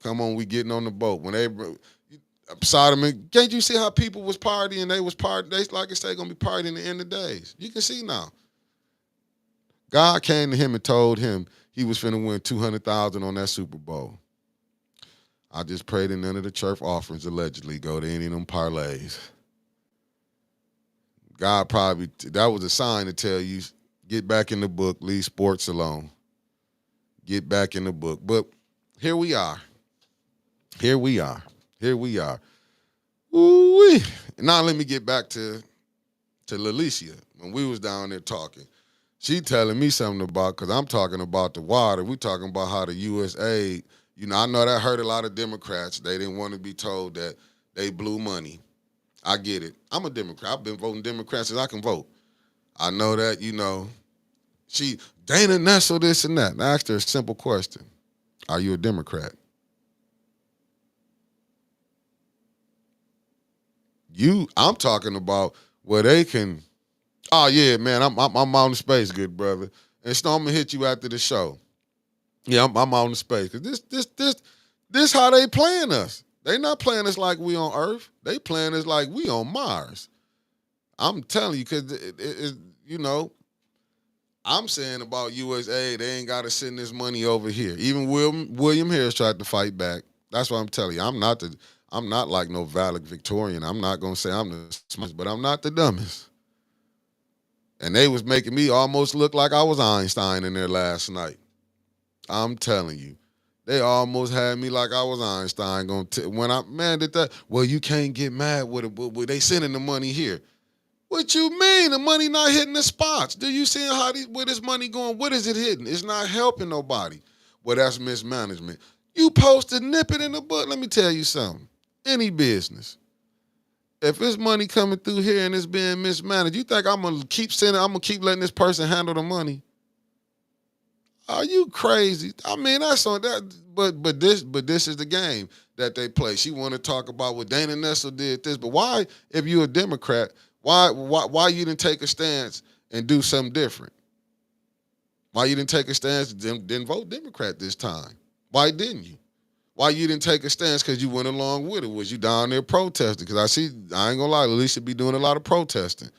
Speaker 1: Come on, we getting on the boat. When Sodom, can't you see how people was partying? They was partying. They, like I say, gonna be partying the end of days. You can see now. God came to him and told him he was finna win $200,000 on that Super Bowl. I just prayed that none of the church offerings allegedly go to any of them parlays. God probably, that was a sign to tell you, get back in the book, leave sports alone. Get back in the book. But here we are. Here we are. Here we are. Ooh-wee. Now let me get back to Lalicia when we was down there talking. She telling me something about, because I'm talking about the water. We talking about how the USAID, you know, I know that hurt a lot of Democrats. They didn't want to be told that they blew money. I get it. I'm a Democrat. I've been voting Democrat since I can vote. I know that, you know, Dana Nessel, this and that. I asked her a simple question. Are you a Democrat? I'm talking about where they can, oh yeah, man, I'm out in space, good brother. And so I'm gonna hit you after the show. Yeah, I'm out in space. Cause this how they playing us. They not playing us like we on Earth. They playing us like we on Mars. I'm telling you, cause you know, I'm saying about USA, they ain't got to send this money over here. Even William Harris tried to fight back. That's what I'm telling you. I'm not like no valedictorian. I'm not gonna say I'm the smartest, but I'm not the dumbest. And they was making me almost look like I was Einstein in there last night. I'm telling you. They almost had me like I was Einstein. Did that. Well, you can't get mad with it. They sending the money here. What you mean? The money not hitting the spots. Do you see where this money going? What is it hitting? It's not helping nobody. Well, that's mismanagement. You supposed to nip it in the bud. Let me tell you something. Any business. If it's money coming through here and it's being mismanaged, you think I'm gonna keep letting this person handle the money? Are you crazy? I mean, that's on that. But this is the game that they play. She want to talk about what Dana Nessel did this, but why, if you're a Democrat, why you didn't take a stance and do something different? Why you didn't take a stance and didn't vote Democrat this time? Why didn't you? Why you didn't take a stance? Because you went along with it. Was you down there protesting? Because I ain't gonna lie, Alicia be doing a lot of protesting.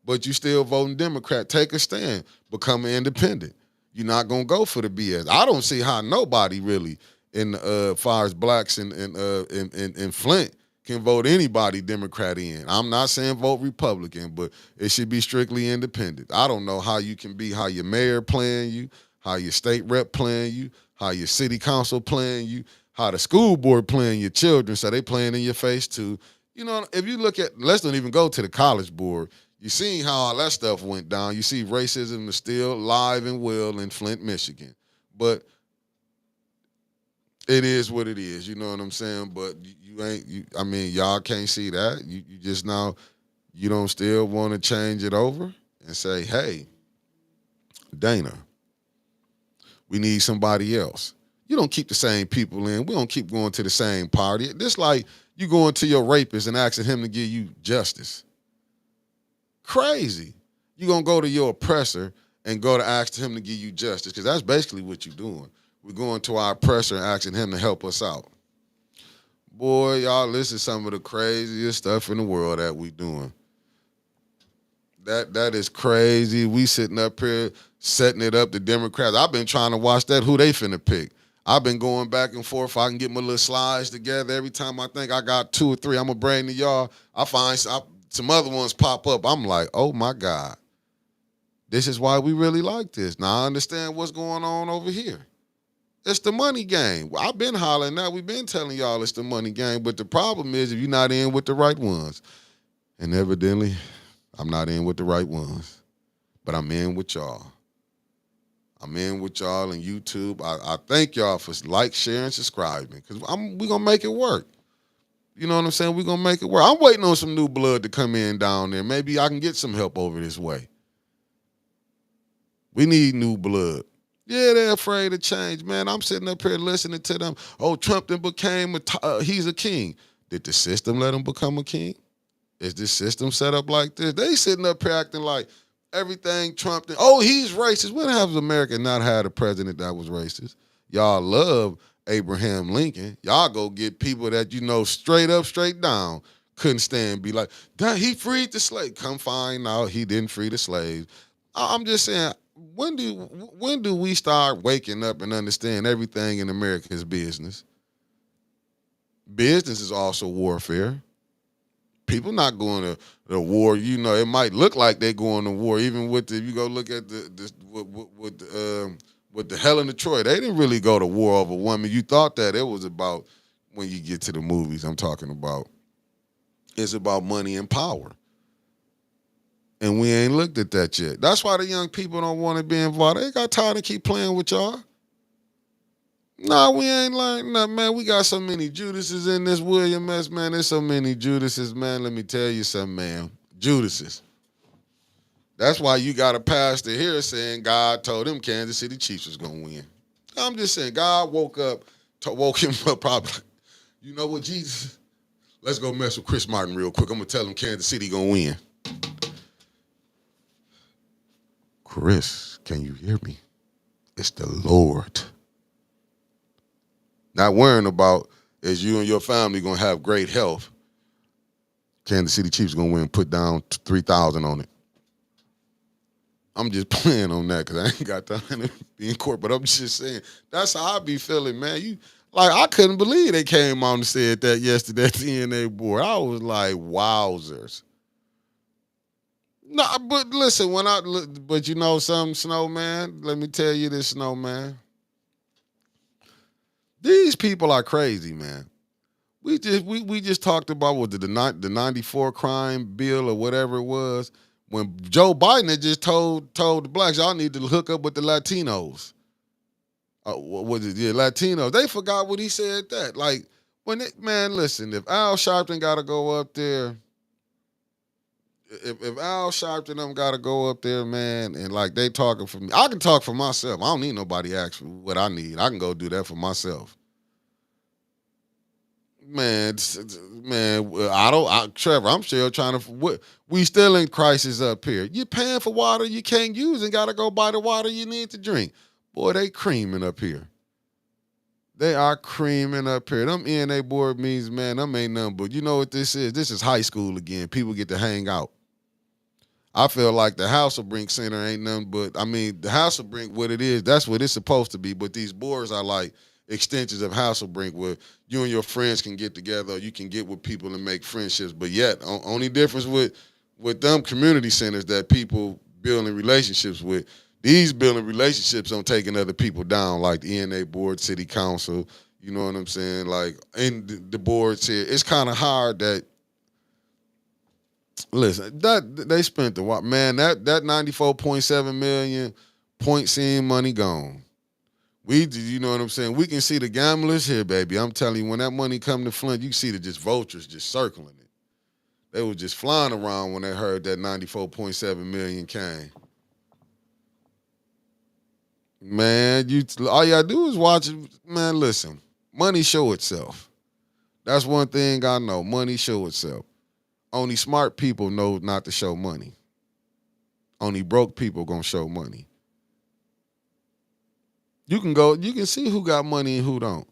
Speaker 1: But you still voting Democrat. Take a stand. Become an independent. You're not gonna go for the BS. I don't see how nobody really in far as blacks in Flint can vote anybody Democrat in. I'm not saying vote Republican, but it should be strictly independent. I don't know how you can be how your mayor playing you, how your state rep playing you, how your city council playing you, how the school board playing your children, so they playing in your face too. You know, if you look at, let's don't even go to the college board. You seen how all that stuff went down. You see racism is still alive and well in Flint, Michigan. But it is what it is, you know what I'm saying? But you ain't, I mean, y'all can't see that. You just now, you don't still want to change it over and say, hey, Dana, we need somebody else. You don't keep the same people in. We don't keep going to the same party. This like you going to your rapist and asking him to give you justice. Crazy. You going to go to your oppressor and go to ask him to give you justice, because that's basically what you're doing. We're going to our oppressor and asking him to help us out. Boy, y'all, this is some of the craziest stuff in the world that we doing. That is crazy. We sitting up here setting it up, the Democrats. I've been trying to watch that, who they finna pick. I've been going back and forth. I can get my little slides together. Every time I think I got 2 or 3, I'm going to bring to y'all. I find some other ones pop up. I'm like, oh, my God. This is why we really like this. Now, I understand what's going on over here. It's the money game. I've been hollering that. We've been telling y'all it's the money game. But the problem is if you're not in with the right ones. And evidently, I'm not in with the right ones. But I'm in with y'all. I'm in with y'all on YouTube. I thank y'all for like, sharing, subscribing. Because we're going to make it work. You know what I'm saying? We're going to make it work. I'm waiting on some new blood to come in down there. Maybe I can get some help over this way. We need new blood. Yeah, they're afraid of change, man. I'm sitting up here listening to them. Oh, Trump then became he's a king. Did the system let him become a king? Is this system set up like this? They sitting up here acting like everything Trump did. Oh, he's racist. When has America not had a president that was racist? Y'all love Abraham Lincoln. Y'all go get people that you know straight up, straight down couldn't stand be like, he freed the slave. Come find out he didn't free the slaves. I'm just saying, when do we start waking up and understand everything in America is business? Business is also warfare. People not going to the war. You know, it might look like they're going to war. Even with you go look at with the Helen of Troy, they didn't really go to war over women. You thought that it was about, when you get to the movies I'm talking about, it's about money and power. And we ain't looked at that yet. That's why the young people don't want to be involved. They ain't got time to keep playing with y'all. Nah, we ain't learned nothing, man. We got so many Judases in this William S., man. There's so many Judases, man. Let me tell you something, man. Judases. That's why you got a pastor here saying God told him Kansas City Chiefs was going to win. I'm just saying, God woke him up probably. You know what, Jesus? Let's go mess with Chris Martin real quick. I'm going to tell him Kansas City going to win. Chris, can you hear me? It's the Lord. Not worrying about is you and your family going to have great health. Kansas City Chiefs going to win, put down 3,000 on it. I'm just playing on that because I ain't got time to be in court. But I'm just saying, that's how I be feeling, man. I couldn't believe they came out and said that yesterday at the NA board. I was like, wowzers. No, but listen, but you know something, Snowman? Let me tell you this, Snowman. These people are crazy, man. We just talked about the 94 crime bill or whatever it was, when Joe Biden had just told the blacks, y'all need to hook up with the Latinos. What was it? Yeah, Latinos. They forgot what he said that. Like, man, listen, if Al Sharpton got to go up there, if Al Sharpton them got to go up there, man, and like they talking for me, I can talk for myself. I don't need nobody ask for what I need. I can go do that for myself. Man, Trevor, I'm still trying to, we still in crisis up here. You're paying for water you can't use and got to go buy the water you need to drink. Boy, they creaming up here. They are creaming up here. Them ENA board meetings, man, them ain't nothing but, you know what this is? This is high school again. People get to hang out. I feel like the Hasselbrink Center ain't nothing but, the Hasselbrink, what it is, that's what it's supposed to be. But these boards are like, extensions of Hasselbrink where you and your friends can get together, or you can get with people and make friendships. But yet, only difference with them community centers that people building relationships with. These building relationships on taking other people down, like the ENA board, city council. You know what I'm saying? Like, and the boards here, it's kind of hard that. Listen, that they spent the what man that 94.7 million point scene money gone. You know what I'm saying? We can see the gamblers here, baby. I'm telling you, when that money come to Flint, you see the just vultures just circling it. They were just flying around when they heard that 94.7 million came. Man, all you gotta do is watch it. Man, listen, money show itself. That's one thing I know. Money show itself. Only smart people know not to show money. Only broke people gonna show money. You can see who got money and who don't.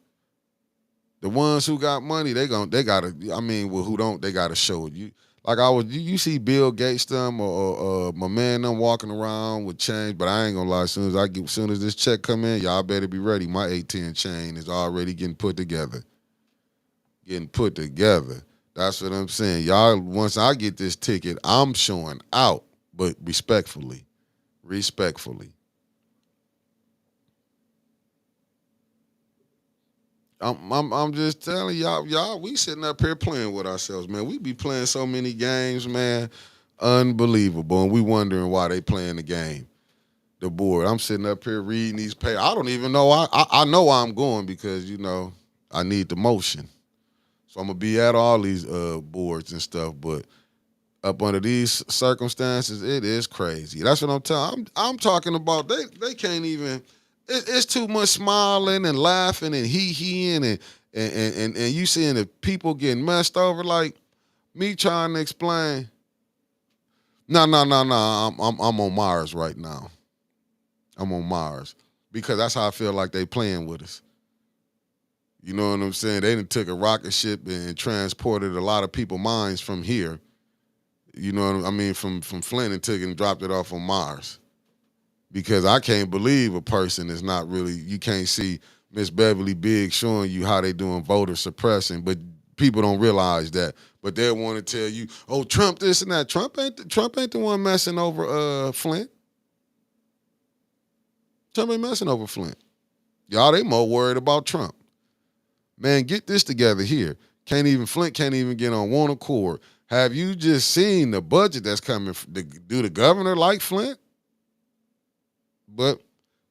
Speaker 1: The ones who got money, they gotta. I mean, well, who don't, they gotta show it. You see Bill Gates them or my man them walking around with change, but I ain't gonna lie. As soon as this check come in, y'all better be ready. My 810 chain is already getting put together. Getting put together. That's what I'm saying. Y'all, once I get this ticket, I'm showing out, but respectfully. Respectfully. I'm just telling y'all, we sitting up here playing with ourselves, man. We be playing so many games, man. Unbelievable. And we wondering why they playing the game. The board. I'm sitting up here reading these papers. I don't even know. I know why I'm going because, I need the motion. So I'm gonna be at all these boards and stuff, but up under these circumstances, it is crazy. That's what I'm telling. I'm talking about. They can't even. It's too much smiling and laughing and hee-heeing and you seeing the people getting messed over. Like me trying to explain. No. I'm on Mars right now. I'm on Mars because that's how I feel like they playing with us. You know what I'm saying? They done took a rocket ship and transported a lot of people's minds from here. You know what I mean? From Flint and took it and dropped it off on Mars. Because I can't believe a person is not really, you can't see Miss Beverly Biggs showing you how they doing voter suppression, but people don't realize that. But they want to tell you, oh, Trump this and that. Trump ain't the one messing over Flint. Trump ain't messing over Flint. Y'all, they more worried about Trump. Man, get this together here. Flint can't even get on one accord. Have you just seen the budget that's coming? Do the governor like Flint? But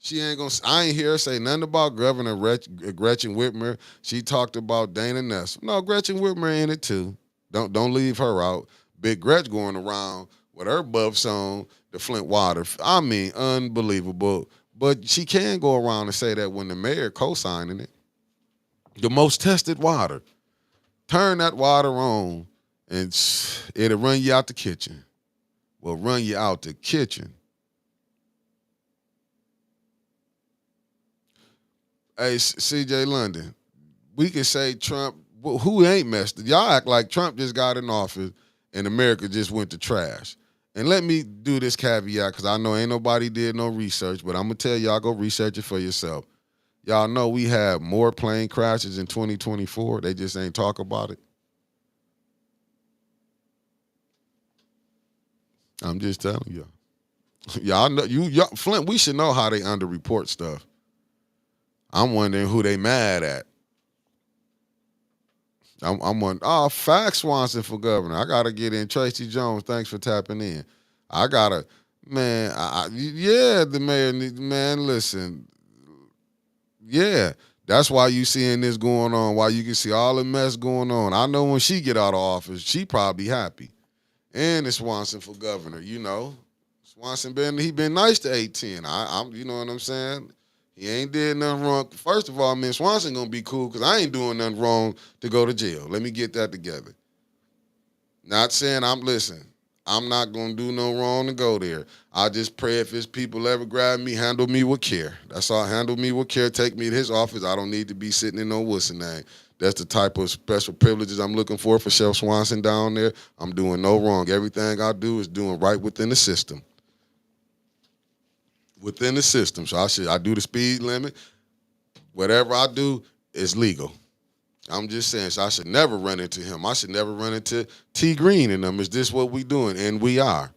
Speaker 1: she ain't gonna. I ain't hear her say nothing about Governor Gretchen Whitmer. She talked about Dana Nessel. No, Gretchen Whitmer in it too. Don't leave her out. Big Gretch going around with her buffs on the Flint water. I mean, unbelievable. But she can go around and say that when the mayor co-signing it. The most tested water. Turn that water on and it'll run you out the kitchen. Will run you out the kitchen. Hey, CJ London, we can say Trump, who ain't messed it? Y'all act like Trump just got in office and America just went to trash. And let me do this caveat because I know ain't nobody did no research, but I'm going to tell y'all, go research it for yourself. Y'all know we had more plane crashes in 2024. They just ain't talk about it. I'm just telling y'all. Y'all know Flint, we should know how they underreport stuff. I'm wondering who they mad at. I'm wondering, Fax Swanson for governor. I gotta get in. Tracy Jones, thanks for tapping in. I gotta, man, the mayor, man, listen. Yeah, that's why you seeing this going on, why you can see all the mess going on. I know when she get out of office, she probably happy. And it's Swanson for governor, Swanson he been nice to 810. I'm you know what I'm saying? He ain't did nothing wrong. First of all, man, Swanson gonna be cool because I ain't doing nothing wrong to go to jail. Let me get that together. Not saying I'm not gonna do no wrong to go there. I just pray if his people ever grab me, handle me with care. That's all. Handle me with care. Take me to his office. I don't need to be sitting in no what's name. That's the type of special privileges I'm looking for Chef Swanson down there. I'm doing no wrong. Everything I do is doing right within the system. Within the system. So I do the speed limit. Whatever I do is legal. I'm just saying, so I should never run into him. I should never run into T Green and them. Is this what we doing? And we are.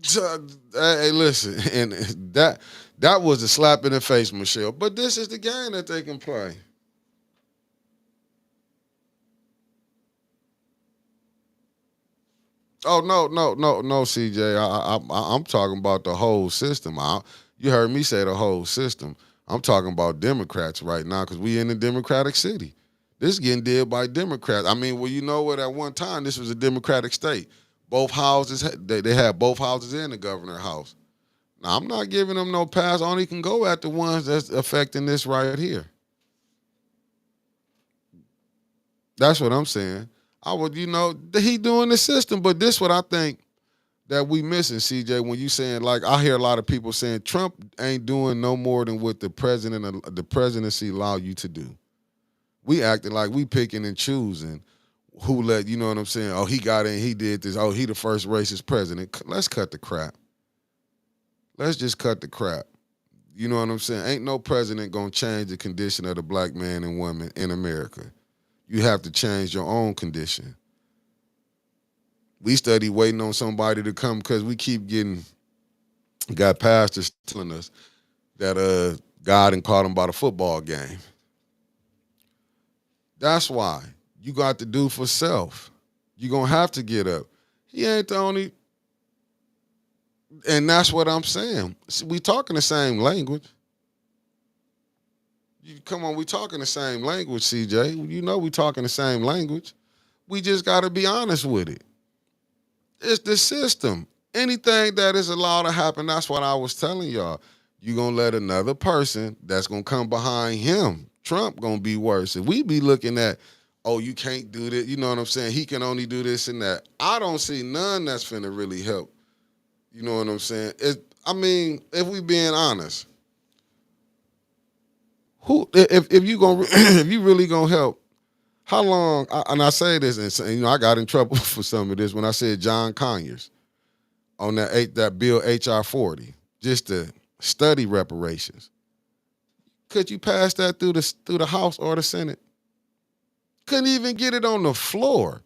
Speaker 1: So, hey, listen, and that was a slap in the face, Michelle. But this is the game that they can play. Oh no, CJ. I'm talking about the whole system. You heard me say the whole system. I'm talking about Democrats right now because we in a Democratic city. This is getting did by Democrats. I mean, well, you know what? At one time, this was a Democratic state. Both houses, they had both houses in the governor house. Now, I'm not giving them no pass. Only can go at the ones that's affecting this right here. That's what I'm saying. I would, he doing the system, but this what I think that we missing, CJ. When you saying like, I hear a lot of people saying Trump ain't doing no more than what the presidency allow you to do. We acting like we picking and choosing who let you know what I'm saying. Oh, he got in, he did this. Oh, he the first racist president. Let's cut the crap. Let's just cut the crap. You know what I'm saying? Ain't no president gonna change the condition of the black man and woman in America. You have to change your own condition. We study waiting on somebody to come because we keep got pastors telling us that God and caught him by the football game. That's why you got to do for self. You're gonna have to get up. He ain't the only, and that's what I'm saying. See, we talking the same language. Come on, we talking the same language, CJ. You know we talking the same language. We just got to be honest with it. It's the system. Anything that is allowed to happen, that's what I was telling y'all. You going to let another person that's going to come behind him, Trump, going to be worse. If we be looking at, oh, you can't do this, you know what I'm saying? He can only do this and that. I don't see none that's finna really help. You know what I'm saying? If we being honest, who if you gonna if you really gonna help, how long? And I say this, and I got in trouble for some of this when I said John Conyers on that bill HR 40, just to study reparations. Could you pass that through the House or the Senate? Couldn't even get it on the floor.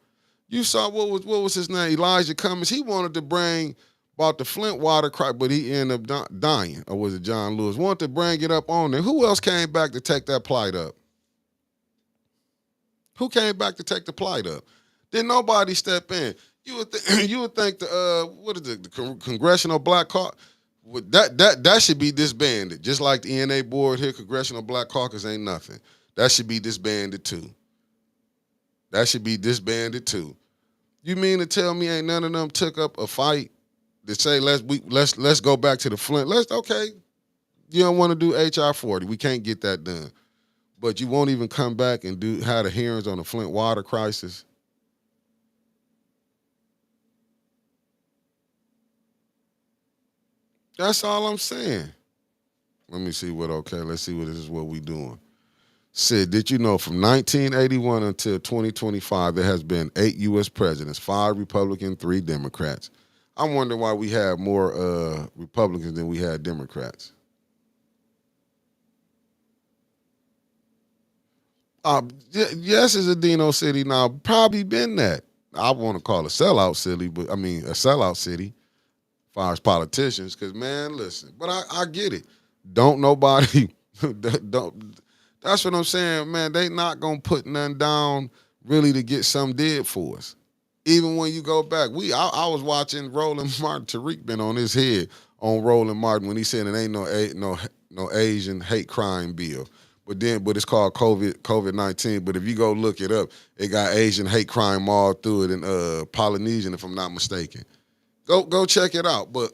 Speaker 1: You saw what was his name? Elijah Cummings. He wanted to bring about the Flint water crisis, but he ended up dying. Or was it John Lewis? Wanted to bring it up on there. Who else came back to take that plight up? Who came back to take the plight up? Did nobody step in? You would you would think the Congressional Black Caucus that should be disbanded. Just like the NA board here, Congressional Black Caucus ain't nothing. That should be disbanded too. That should be disbanded too. You mean to tell me ain't none of them took up a fight to say let's go back to the Flint? Okay. You don't want to do HR 40. We can't get that done. But you won't even come back and have the hearings on the Flint water crisis. That's all I'm saying. Let me see let's see what this is what we doing. Sid, did you know from 1981 until 2025, there has been 8 U.S. presidents, 5 Republicans, 3 Democrats. I wonder why we have more Republicans than we had Democrats. Yes, it's a Dino city now. Probably been that. I want to call it a sellout city, but a sellout city as far as politicians. Because man, listen, but I get it. Don't nobody don't. That's what I'm saying, man. They not gonna put nothing down really to get something did for us. Even when you go back, I was watching Roland Martin. Tariq been on his head on Roland Martin when he said it ain't no Asian hate crime bill. But it's called COVID-19. But if you go look it up, it got Asian hate crime all through it in Polynesian, if I'm not mistaken. Go check it out. But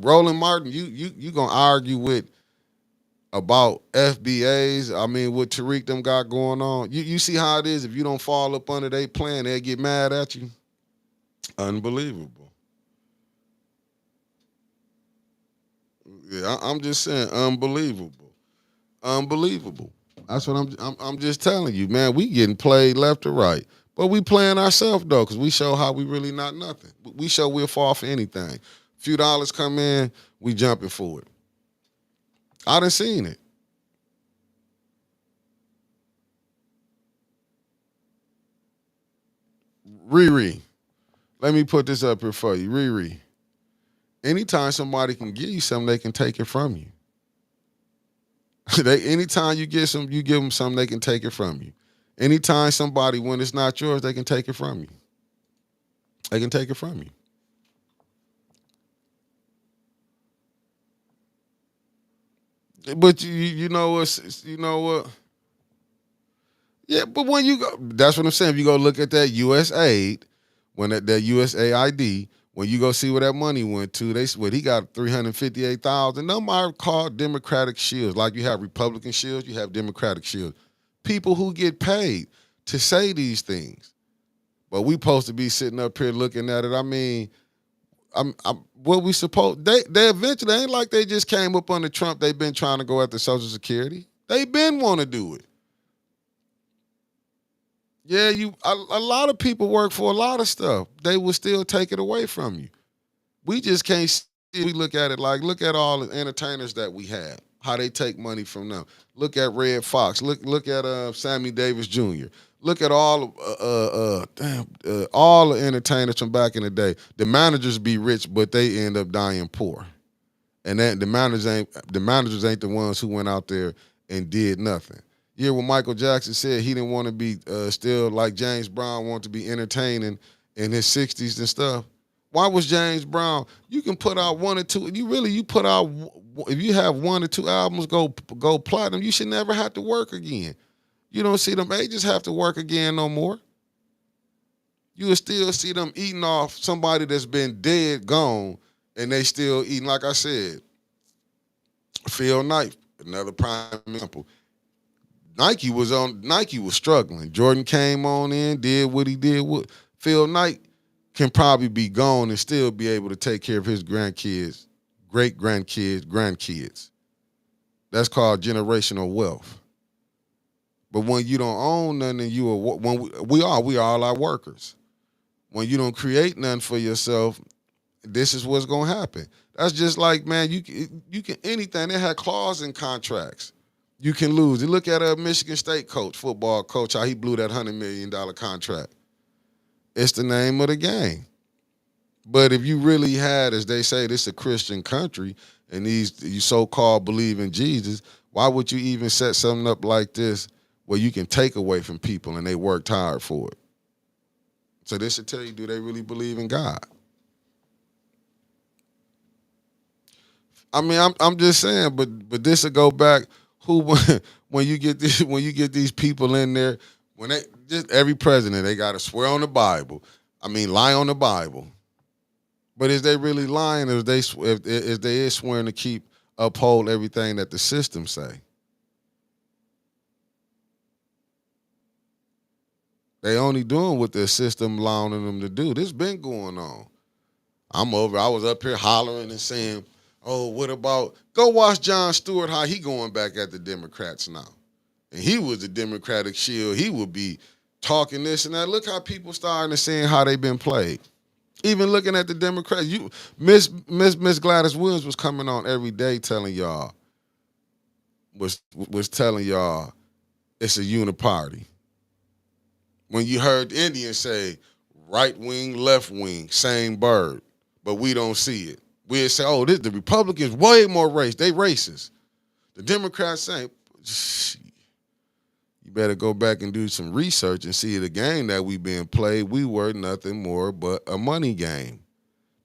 Speaker 1: Roland Martin, you gonna argue with about FBAs? I mean, what Tariq them got going on? You see how it is. If you don't fall up under their plan, they'll get mad at you. Unbelievable. Yeah, I'm just saying, unbelievable. Unbelievable. That's what I'm just telling you, man. We getting played left or right. But we playing ourselves though, because we show how we really not nothing. We show we'll fall for anything. Few dollars come in, we jumping for it. I done seen it. Riri, let me put this up here for you. Riri, anytime somebody can give you something, they can take it from you. Anytime you give them something, they can take it from you. Anytime somebody, when it's not yours, they can take it from you. They can take it from you. But you know what? You know what? Yeah, but when you go, that's what I'm saying. If you go look at that U.S. aid, when that USAID, when you go see where that money went to, they what he got 358,000. Them are called Democratic shields. Like you have Republican shields, you have Democratic shields. People who get paid to say these things, but we supposed to be sitting up here looking at it. I mean, I'm what we supposed they eventually ain't like they just came up under Trump. They've been trying to go after Social Security. They been want to do it. Yeah, a lot of people work for a lot of stuff. They will still take it away from you. We just can't see. We look at it like look at all the entertainers that we have. How they take money from them. Look at Red Fox. Look at Sammy Davis Jr. Look at all the entertainers from back in the day. The managers be rich, but they end up dying poor. And that the managers ain't the ones who went out there and did nothing. Yeah, when Michael Jackson said he didn't want to be still like James Brown wanted to be entertaining in his 60s and stuff. Why was James Brown? You can put out one or two. You put out if you have one or two albums go platinum, you should never have to work again. You don't see them agents have to work again no more. You will still see them eating off somebody that's been dead, gone, and they still eating. Like I said, Phil Knight, another prime example. Nike was struggling. Jordan came on in, did what he did. Phil Knight can probably be gone and still be able to take care of his grandkids, great grandkids, grandkids. That's called generational wealth. But when you don't own nothing, and you are when we are all our workers. When you don't create nothing for yourself, this is what's gonna happen. That's just like man, you can anything. They had clause in contracts. You can lose. You look at a Michigan State coach, football coach, how he blew that $100 million contract. It's the name of the game. But if you really had, as they say, this is a Christian country, and these you so-called believe in Jesus, why would you even set something up like this where you can take away from people and they worked hard for it? So this should tell you, do they really believe in God? I mean, I'm just saying, but this will go back. Who when you get these people in there, when they just every president they got to swear on the Bible. I mean, lie on the Bible. But is they really lying, or if they is swearing to keep uphold everything that the system say? They only doing what the system allowing them to do. This been going on. I was up here hollering and saying, "Oh, what about go watch Jon Stewart? How he going back at the Democrats now? And he was the Democratic shield. He would be talking this and that. Look how people starting to seeing how they been played. Even looking at the Democrats, you Miss Gladys Williams was coming on every day telling y'all was telling y'all it's a uniparty. When you heard the Indians say right wing, left wing, same bird, but we don't see it. We'd say, oh, the Republicans way more race. They racist. The Democrats say, you better go back and do some research and see the game that we been played. We were nothing more but a money game.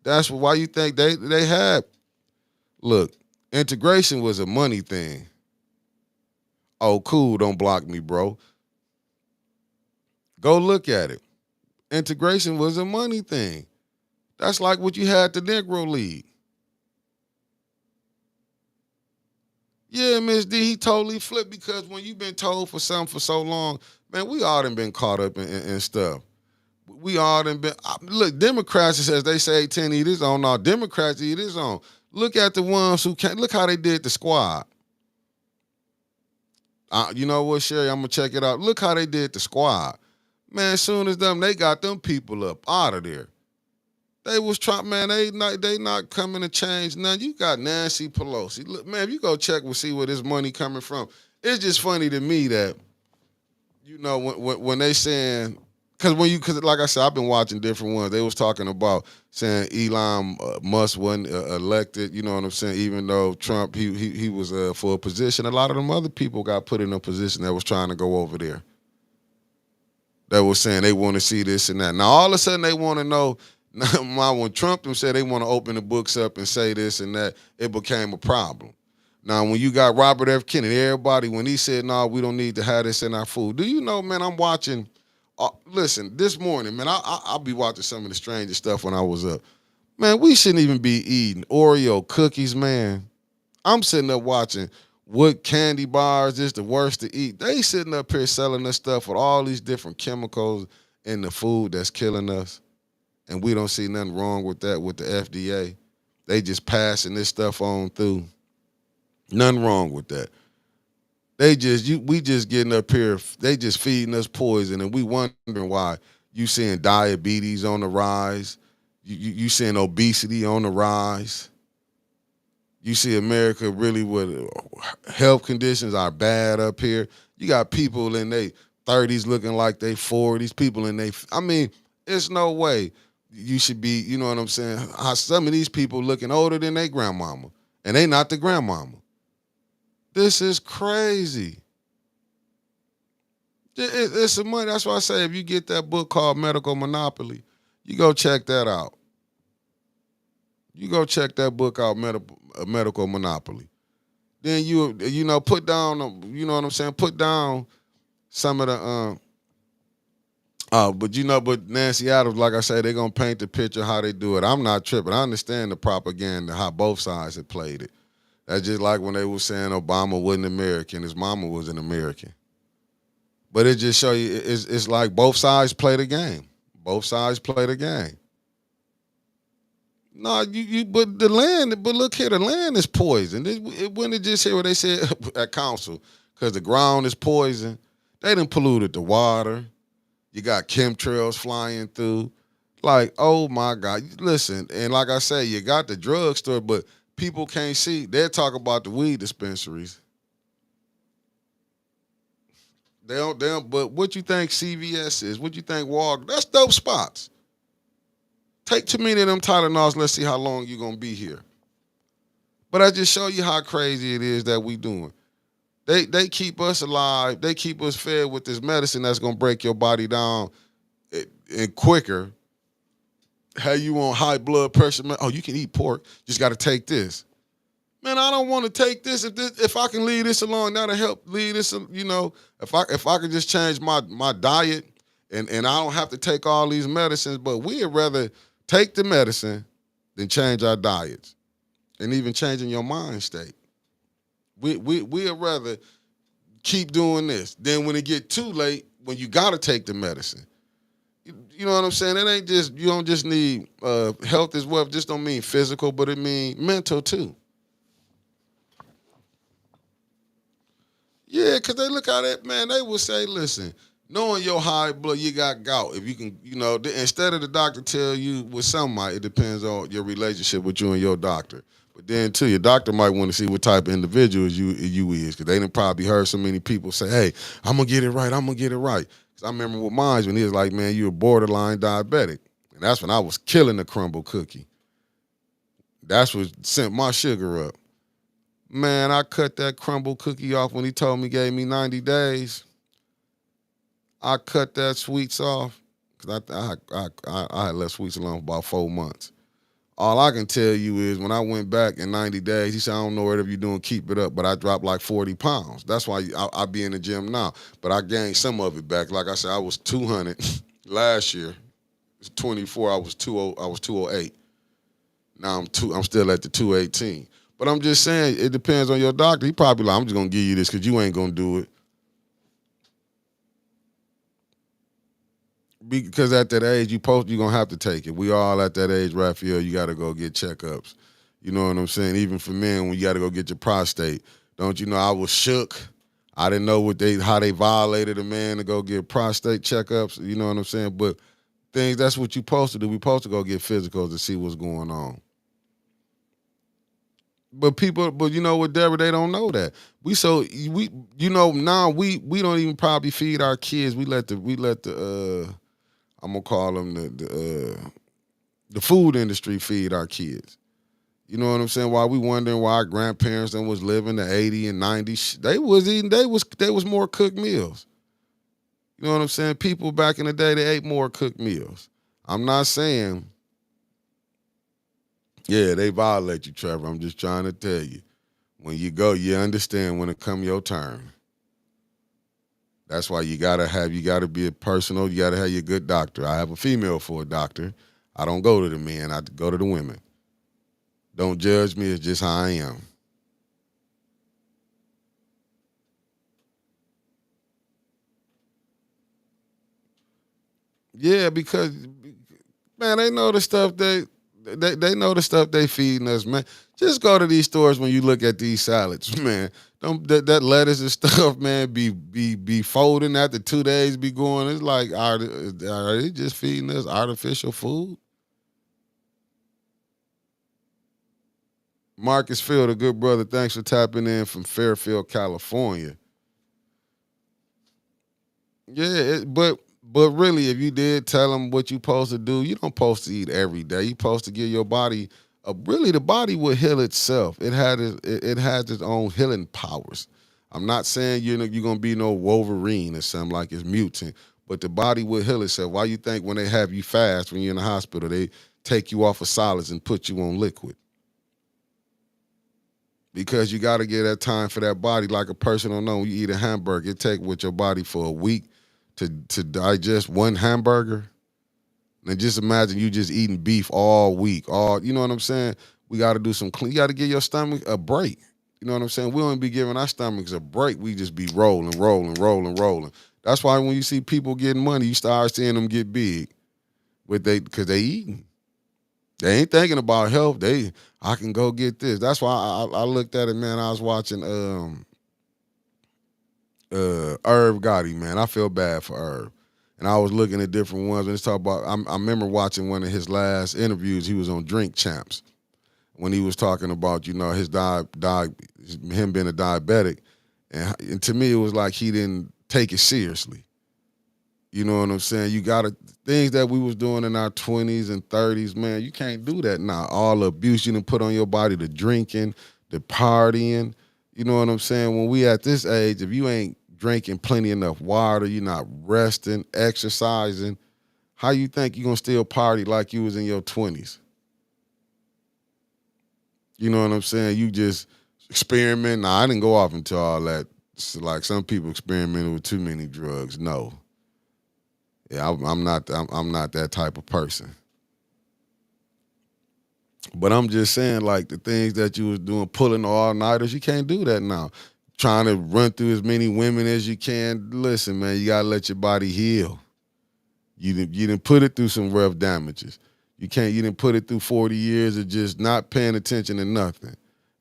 Speaker 1: That's why you think they had. Look, integration was a money thing. Oh, cool, don't block me, bro. Go look at it. Integration was a money thing. That's like what you had the Negro League. Yeah, Miss D, he totally flipped because when you've been told for something for so long, man, we all done been caught up in stuff. We all done been, look, Democrats, as they say, 10 eat his own. Now, Democrats eat his own. Look at the ones who can't, look how they did the squad. You know what, Sherry, I'm going to check it out. Look how they did the squad. Man, as soon as they got them people up out of there. They was trying, man. They not coming to change none. You got Nancy Pelosi. Look, man, if you go check and see where this money coming from, it's just funny to me that when they saying because like I said, I've been watching different ones. They was talking about saying Elon Musk wasn't elected. You know what I'm saying? Even though Trump he was for a position, a lot of them other people got put in a position that was trying to go over there. That was saying they want to see this and that. Now all of a sudden they want to know. Now when Trump them said they want to open the books up and say this and that, it became a problem. Now when you got Robert F. Kennedy, everybody when he said no, we don't need to have this in our food. Do you know, man? I'm watching. Listen, this morning, man, I'll be watching some of the strangest stuff when I was up. Man, we shouldn't even be eating Oreo cookies, man. I'm sitting up watching what candy bars is the worst to eat. They sitting up here selling us stuff with all these different chemicals in the food that's killing us. And we don't see nothing wrong with that with the FDA. They just passing this stuff on through. Nothing wrong with that. We just getting up here. They just feeding us poison, and we wondering why. You seeing diabetes on the rise. You seeing obesity on the rise. You see America really with health conditions are bad up here. You got people in their 30s looking like they 40s. People in I mean, it's no way you should be, you know what I'm saying? How some of these people looking older than their grandmama, and they not the grandmama. This is crazy. It's some money. That's why I say if you get that book called Medical Monopoly, you go check that out. You go check that book out, Medical Monopoly. Then put down, you know what I'm saying? Put down some of the but Nancy Adams, like I say, they're gonna paint the picture how they do it. I'm not tripping. I understand the propaganda, how both sides have played it. That's just like when they were saying Obama wasn't American, his mama was an American. But it just show you it's like both sides play the game. Both sides play the game. No, but the land, but look here, the land is poison. It wouldn't just hear what they said at council, because the ground is poison. They done polluted the water. You got chemtrails flying through. Like, oh my God. Listen, and like I say, you got the drugstore, but people can't see. They'll talk about the weed dispensaries. But what you think CVS is? What you think Walgreens? That's dope spots. Take too many of them Tylenols, let's see how long you're going to be here. But I just show you how crazy it is that we doing. They keep us alive. They keep us fed with this medicine that's going to break your body down and quicker. How you on high blood pressure? Oh, you can eat pork. Just got to take this. Man, I don't want to take this. If I can leave this alone, that'll help leave this, if I could just change my diet and I don't have to take all these medicines, but we'd rather take the medicine than change our diets and even changing your mind state. We'd rather keep doing this. Then when it get too late, when you got to take the medicine. You know what I'm saying? It ain't just, you don't just need health as well. Just don't mean physical, but it mean mental too. Yeah, because they look at it, man, they will say, listen, knowing your high blood, you got gout. If you can, instead of the doctor tell you with somebody, it depends on your relationship with you and your doctor. But then, too, your doctor might want to see what type of individual you is, because they done probably heard so many people say, hey, I'm going to get it right, I'm going to get it right. Because I remember with mine when he was like, man, you're borderline diabetic. And that's when I was killing the crumble cookie. That's what sent my sugar up. Man, I cut that crumble cookie off when he told me, gave me 90 days. I cut that sweets off because I had left sweets alone for about 4 months. All I can tell you is when I went back in 90 days, he said, I don't know whatever you're doing, keep it up. But I dropped like 40 pounds. That's why I be in the gym now. But I gained some of it back. Like I said, I was 200 last year. It's 24. I was 208. Now I'm still at the 218. But I'm just saying, it depends on your doctor. He probably like, I'm just going to give you this because you ain't going to do it. Because at that age, you're going to have to take it. We all at that age, Raphael, you got to go get checkups. You know what I'm saying? Even for men, when you got to go get your prostate. Don't you know, I was shook. I didn't know how they violated a man to go get prostate checkups. You know what I'm saying? But things. That's what you supposed to do. We supposed to go get physicals to see what's going on. But people, but you know what, Deborah, they don't know that. We now we don't even probably feed our kids. We let the I'm gonna call them the food industry feed our kids. You know what I'm saying? Why we wondering why our grandparents then was living the 80 and 90, they was eating, they was more cooked meals. You know what I'm saying? People back in the day, they ate more cooked meals. I'm not saying, yeah, they violate you, Trevor. I'm just trying to tell you. When you go, you understand when it come your turn. That's why you gotta be a personal, you gotta have your good doctor. I have a female for a doctor. I don't go to the men, I go to the women. Don't judge me, it's just how I am. Yeah, because man, they know the stuff they know the stuff they feeding us, man. Just go to these stores when you look at these salads, man. Don't that lettuce and stuff, man, be folding after 2 days, be going. It's like are they just feeding us artificial food? Marcus Field, a good brother. Thanks for tapping in from Fairfield, California. Yeah, but really, if you did tell them what you supposed to do, you don't supposed to eat every day. You supposed to give your body really the body will heal itself. It has its own healing powers. I'm not saying you're gonna be no Wolverine or something like it's mutant, but the body will heal itself. Why you think when they have you fast when you're in the hospital, they take you off of solids and put you on liquid? Because you got to get that time for that body. Like a person don't know, when you eat a hamburger, it take with your body for a week to digest one hamburger. And just imagine you just eating beef all week. You know what I'm saying? We got to do some clean. You got to give your stomach a break. You know what I'm saying? We don't be giving our stomachs a break. We just be rolling, rolling, rolling, rolling. That's why when you see people getting money, you start seeing them get big because they eating. They ain't thinking about health. I can go get this. That's why I looked at it, man. I was watching Irv Gotti, man. I feel bad for Irv. And I was looking at different ones. And it's talk about. I remember watching one of his last interviews. He was on Drink Champs when he was talking about his him being a diabetic, and to me it was like he didn't take it seriously. You know what I'm saying? You gotta things that we was doing in our 20s and 30s, man. You can't do that now. All the abuse you done put on your body, the drinking, the partying. You know what I'm saying? When we at this age, if you ain't drinking plenty enough water, you're not resting, exercising, how you think you gonna still party like you was in your 20s? You know what I'm saying? You just experiment. Nah, I didn't go off into all that. It's like some people experimented with too many drugs. No. Yeah, I'm not that type of person. But I'm just saying, like the things that you was doing, pulling all nighters, you can't do that now. Trying to run through as many women as you can. Listen, man, you gotta let your body heal. You didn't put it through some rough damages. You didn't put it through 40 years of just not paying attention to nothing.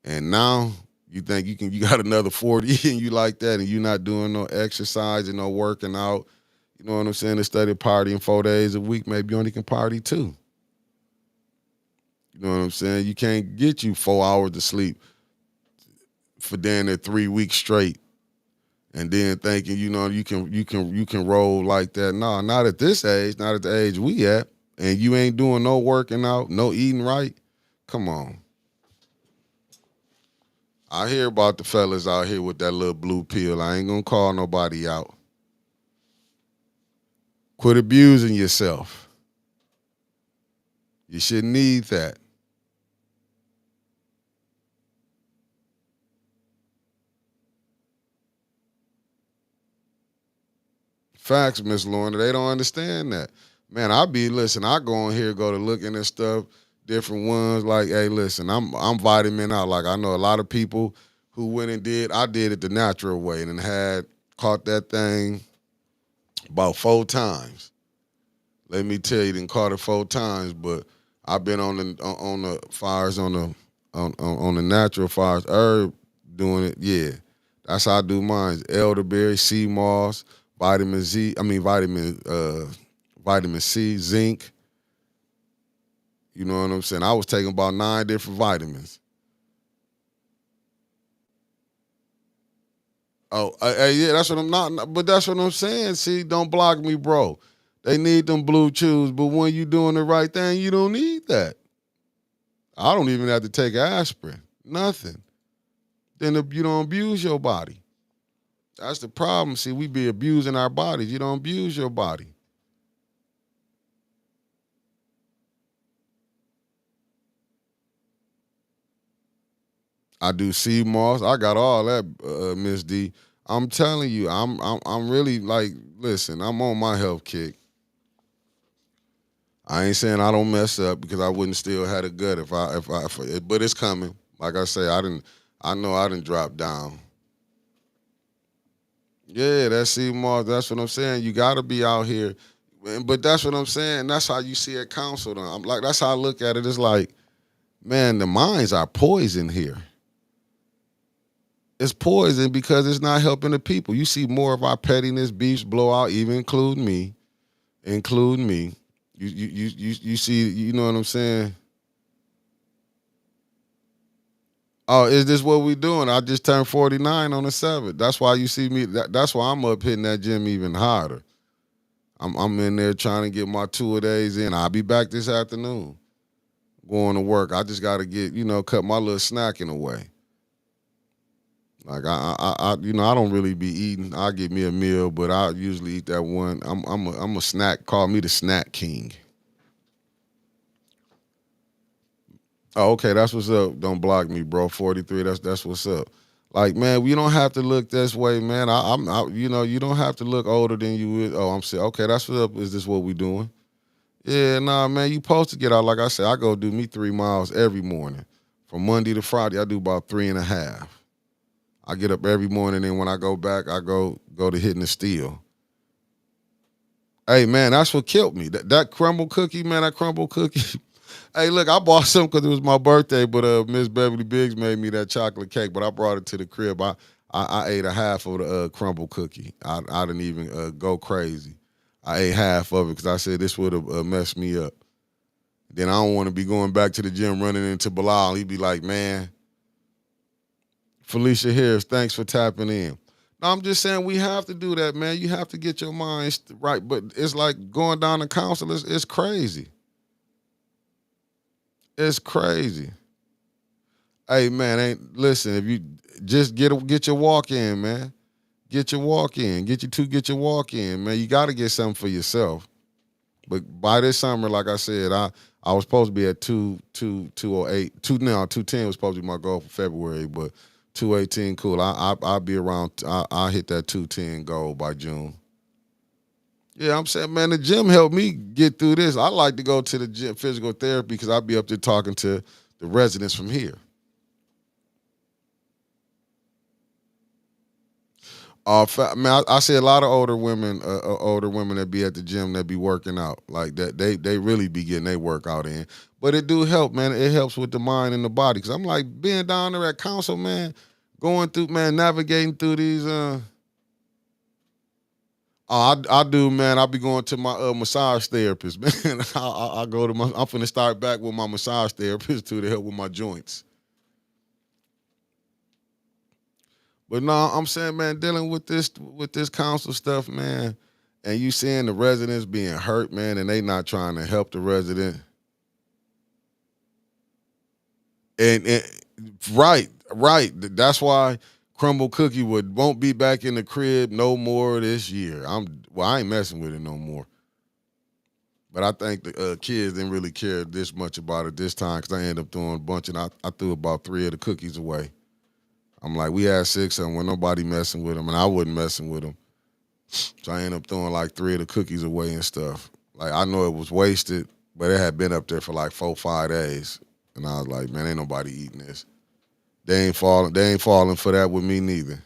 Speaker 1: And now you think you got another 40 and you like that and you not doing no exercise and no working out. You know what I'm saying? Instead of partying 4 days a week, maybe you only can party two. You know what I'm saying? You can't get you 4 hours to sleep for damn near 3 weeks straight, and then thinking you can roll like that. No, not at this age, not at the age we at, and you ain't doing no working out, no eating right. Come on. I hear about the fellas out here with that little blue pill. I ain't gonna call nobody out. Quit abusing yourself. You shouldn't need that. Facts, Miss Lorna. They don't understand that. Man, I go on here, go to looking at stuff, different ones, like, hey, listen, I'm vitamin out. Like I know a lot of people who went and I did it the natural way and had caught that thing about 4 times. Let me tell you, didn't caught it 4 times, but I've been on the fires on the natural fires, herb doing it. Yeah, that's how I do mine. Elderberry, sea moss, vitamin Z. I mean vitamin C, zinc. You know what I'm saying? I was taking about 9 different vitamins. Oh, yeah, that's what I'm not. But that's what I'm saying. See, don't block me, bro. They need them blue chews, but when you doing the right thing, you don't need that. I don't even have to take aspirin. Nothing. Then if you don't abuse your body. That's the problem. See, we be abusing our bodies. You don't abuse your body. I do sea moss. I got all that, Miss D. I'm telling you, I'm really like, listen, I'm on my health kick. I ain't saying I don't mess up because I wouldn't still had a gut but it's coming. Like I say, I know I didn't drop down. Yeah, that's sea moss. That's what I'm saying. You got to be out here, but that's what I'm saying. That's how you see it counseled. I'm like, that's how I look at it. It's like, man, the minds are poison here. It's poison because it's not helping the people. You see more of our pettiness, beefs blow out, even including me. Including me. You see, you know what I'm saying? Oh, is this what we doing? I just turned 49 on the 7th. That's why you see me. That's why I'm up hitting that gym even harder. I'm in there trying to get my 2 days in. I'll be back this afternoon going to work. I just got to get, cut my little snacking away. Like I don't really be eating. I get me a meal, but I usually eat that one. I'm a snack. Call me the snack king. Oh, okay, that's what's up. Don't block me, bro. 43. That's what's up. Like, man, we don't have to look this way, man. You don't have to look older than you is. Oh, I'm saying, okay, that's what's up. Is this what we doing? Yeah, nah, man. You supposed to get out. Like I said, I go do me 3 miles every morning, from Monday to Friday. I do about 3.5. I get up every morning, and when I go back, I go to hitting the steel. Hey, man, that's what killed me. That crumble cookie, man. That crumble cookie. Hey, look, I bought some because it was my birthday, but Miss Beverly Biggs made me that chocolate cake, but I brought it to the crib. I ate a half of the crumble cookie. I didn't even go crazy. I ate half of it because I said this would have messed me up. Then I don't want to be going back to the gym running into Bilal. He'd be like, man, Felicia Harris, thanks for tapping in. No, I'm just saying we have to do that, man. You have to get your mind right. But it's like going down to council. It's crazy. It's crazy. Hey, man, ain't listen. If you just get your walk in, man. Get your walk in. Get your walk in, man. You got to get something for yourself. But by this summer, like I said, I was supposed to be at 208. 210 was supposed to be my goal for February, but 218, cool. I'll be around. I'll hit that 210 goal by June. Yeah, I'm saying, man, the gym helped me get through this. I like to go to the gym, physical therapy, because I'll be up there talking to the residents from here. Man, I see a lot of older women that be at the gym that be working out like that. They really be getting their workout in, but it do help, man. It helps with the mind and the body. Cause I'm like being down there at council, man, going through, man, navigating through these. I do, man. I be going to my massage therapist, man. I go to I'm finna start back with my massage therapist too to help with my joints. But no, I'm saying, man, dealing with this council stuff, man, and you seeing the residents being hurt, man, and they not trying to help the resident. And right. That's why Crumble Cookie won't be back in the crib no more this year. I ain't messing with it no more. But I think the kids didn't really care this much about it this time because I ended up throwing a bunch, and I threw about 3 of the cookies away. I'm like, we had 6 of them when nobody messing with them, and I wasn't messing with them. So I ended up throwing like 3 of the cookies away and stuff. Like, I know it was wasted, but it had been up there for like 4, 5 days. And I was like, man, ain't nobody eating this. They ain't falling for that with me neither.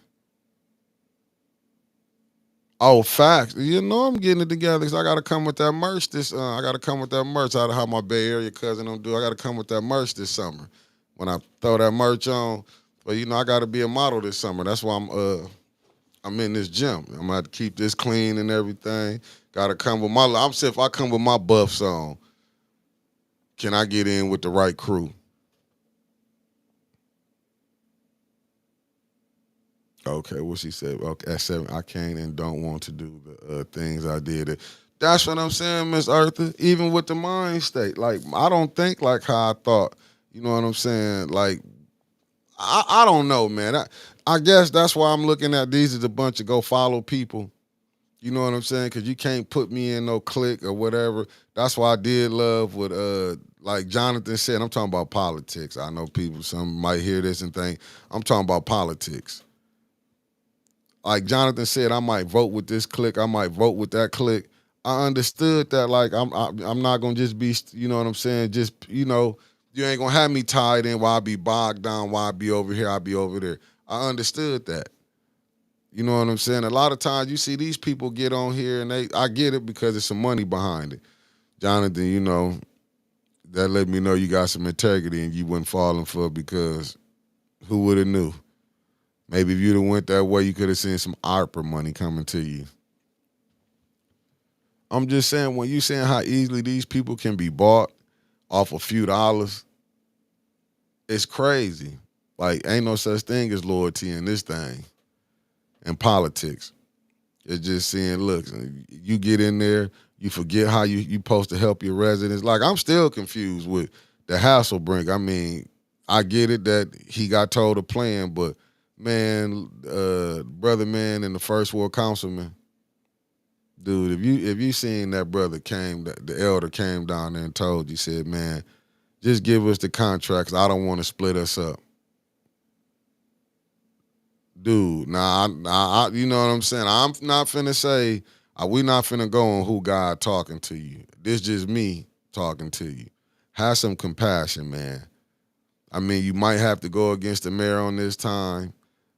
Speaker 1: Oh, facts. You know I'm getting it together because I gotta come with that merch I gotta come with that merch out of how my Bay Area cousin don't do. I gotta come with that merch this summer. When I throw that merch on. But I gotta be a model this summer. That's why I'm in this gym. I'm gonna have to keep this clean and everything. Gotta come with my. I'm saying if I come with my buffs on, can I get in with the right crew? Okay, what she said. Okay, at 7, I can't and don't want to do the things I did. That's what I'm saying, Miss Eartha. Even with the mind state, like I don't think like how I thought. You know what I'm saying? Like I don't know, man. I guess that's why I'm looking at these as a bunch of go follow people. You know what I'm saying? Because you can't put me in no clique or whatever. That's why I did love what like Jonathan said. I'm talking about politics. I know people some might hear this and think I'm talking about politics. Like Jonathan said, I might vote with this clique. I might vote with that clique. I understood that. Like I'm not gonna just be. You know what I'm saying? Just you ain't gonna have me tied in while I be bogged down. While I be over here, I be over there. I understood that. You know what I'm saying? A lot of times you see these people get on here and I get it because there's some money behind it. Jonathan, that let me know you got some integrity and you wasn't falling for it because who would have knew? Maybe if you'd have went that way, you could have seen some ARPA money coming to you. I'm just saying, when you saying how easily these people can be bought off a few dollars, it's crazy. Like, ain't no such thing as loyalty in this thing, in politics. It's just saying, look, you get in there, you forget how you supposed to help your residents. Like, I'm still confused with the Hasselbrink. I mean, I get it that he got told a plan, but man, brother man and the first ward councilman, dude, if you seen that brother the elder came down there and told you, said, man, just give us the contracts. I don't want to split us up. Dude, you know what I'm saying? I'm not finna say, we not finna go on who God talking to you. This just me talking to you. Have some compassion, man. I mean, you might have to go against the mayor on this time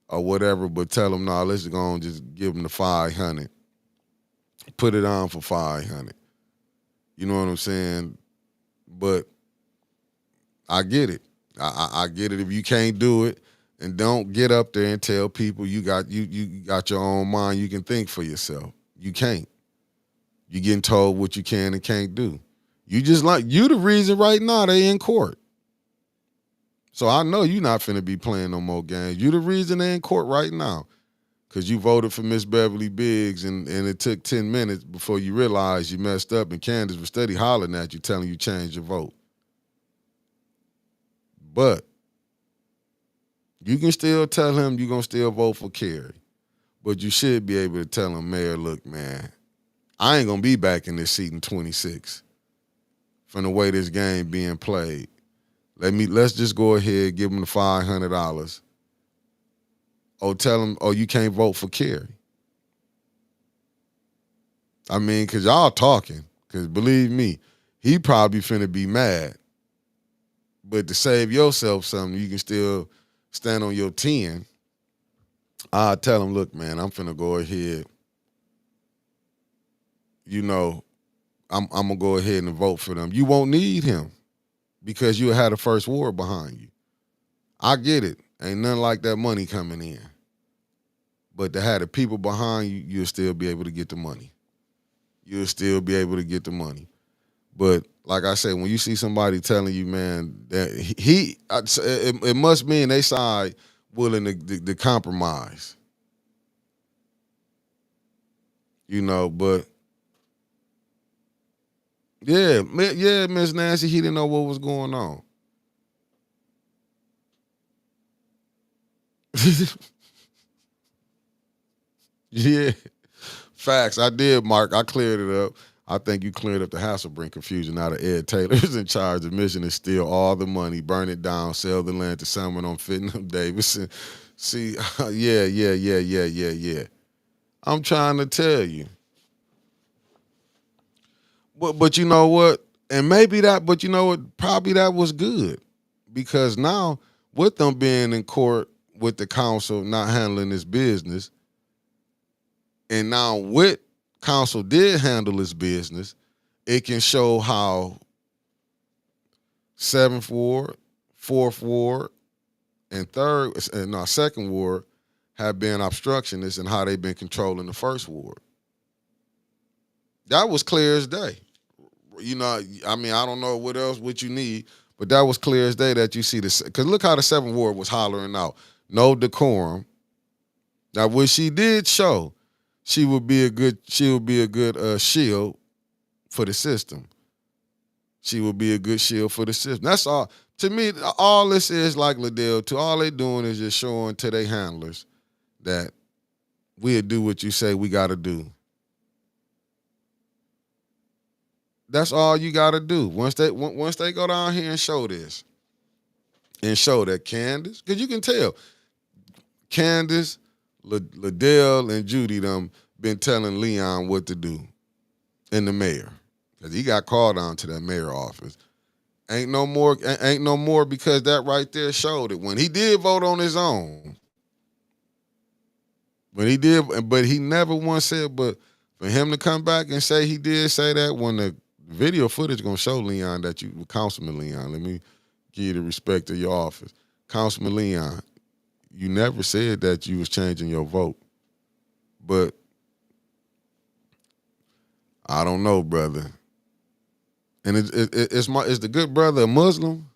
Speaker 1: or whatever, but tell him, no, let's go and just give him the 500. Put it on for 500. You know what I'm saying? But I get it. I get it. If you can't do it, and don't get up there and tell people you got your own mind. You can think for yourself. You can't. You getting told what you can and can't do. You the reason right now they in court. So I know you not finna be playing no more games. You the reason they in court right now. Cause you voted for Miss Beverly Biggs and it took 10 minutes before you realized you messed up and Candace was steady hollering at you telling you change your vote. But you can still tell him you're going to still vote for Kerry. But you should be able to tell him, Mayor, look, man, I ain't going to be back in this seat in 26 from the way this game being played. Let's just go ahead, give him the $500. Or tell him, you can't vote for Kerry. I mean, because y'all talking. Because believe me, he probably finna be mad. But to save yourself something, you can still stand on your 10. I'll tell him, look, man, I'm finna go ahead. I'm gonna go ahead and vote for them. You won't need him because you had a first ward behind you. I get it. Ain't nothing like that money coming in. But to have the people behind you, you'll still be able to get the money. You'll still be able to get the money. But like I said, when you see somebody telling you, man, that it must mean they side willing to compromise. But yeah, Miss Nancy, he didn't know what was going on. Yeah, facts. I did, Mark. I cleared it up. I think you cleared up the Hasselbrink confusion. Now that Ed Taylor's in charge, the mission is steal all the money, burn it down, sell the land to someone on Fittenham Davidson. See, yeah. I'm trying to tell you. But you know what? And maybe that, but you know what? Probably that was good. Because now, with them being in court with the council not handling this business, and now with council did handle his business, it can show how 7th Ward, 4th Ward, and second Ward have been obstructionists and how they've been controlling the first ward. That was clear as day. You know, I mean, I don't know what you need, but that was clear as day that you see this. Because look how the Seventh Ward was hollering out, no decorum. Now, what she did show, she would be a good shield for the system. She would be a good shield for the system. That's all. To me, all this is like Liddell too. All they doing is just showing to their handlers that we'll do what you say we got to do. That's all you got to do. Once they go down here and show this, and show that Candace, because you can tell, Candace, Liddell, and Judy them been telling Leon what to do, and the mayor, because he got called on to that mayor office. Ain't no more because that right there showed it. When he did vote on his own, but he never once said, but for him to come back and say he did say that, when the video footage gonna show Leon that you, Councilman Leon, let me give you the respect of your office. Councilman Leon, you never said that you was changing your vote. But I don't know, brother. And is the good brother a Muslim?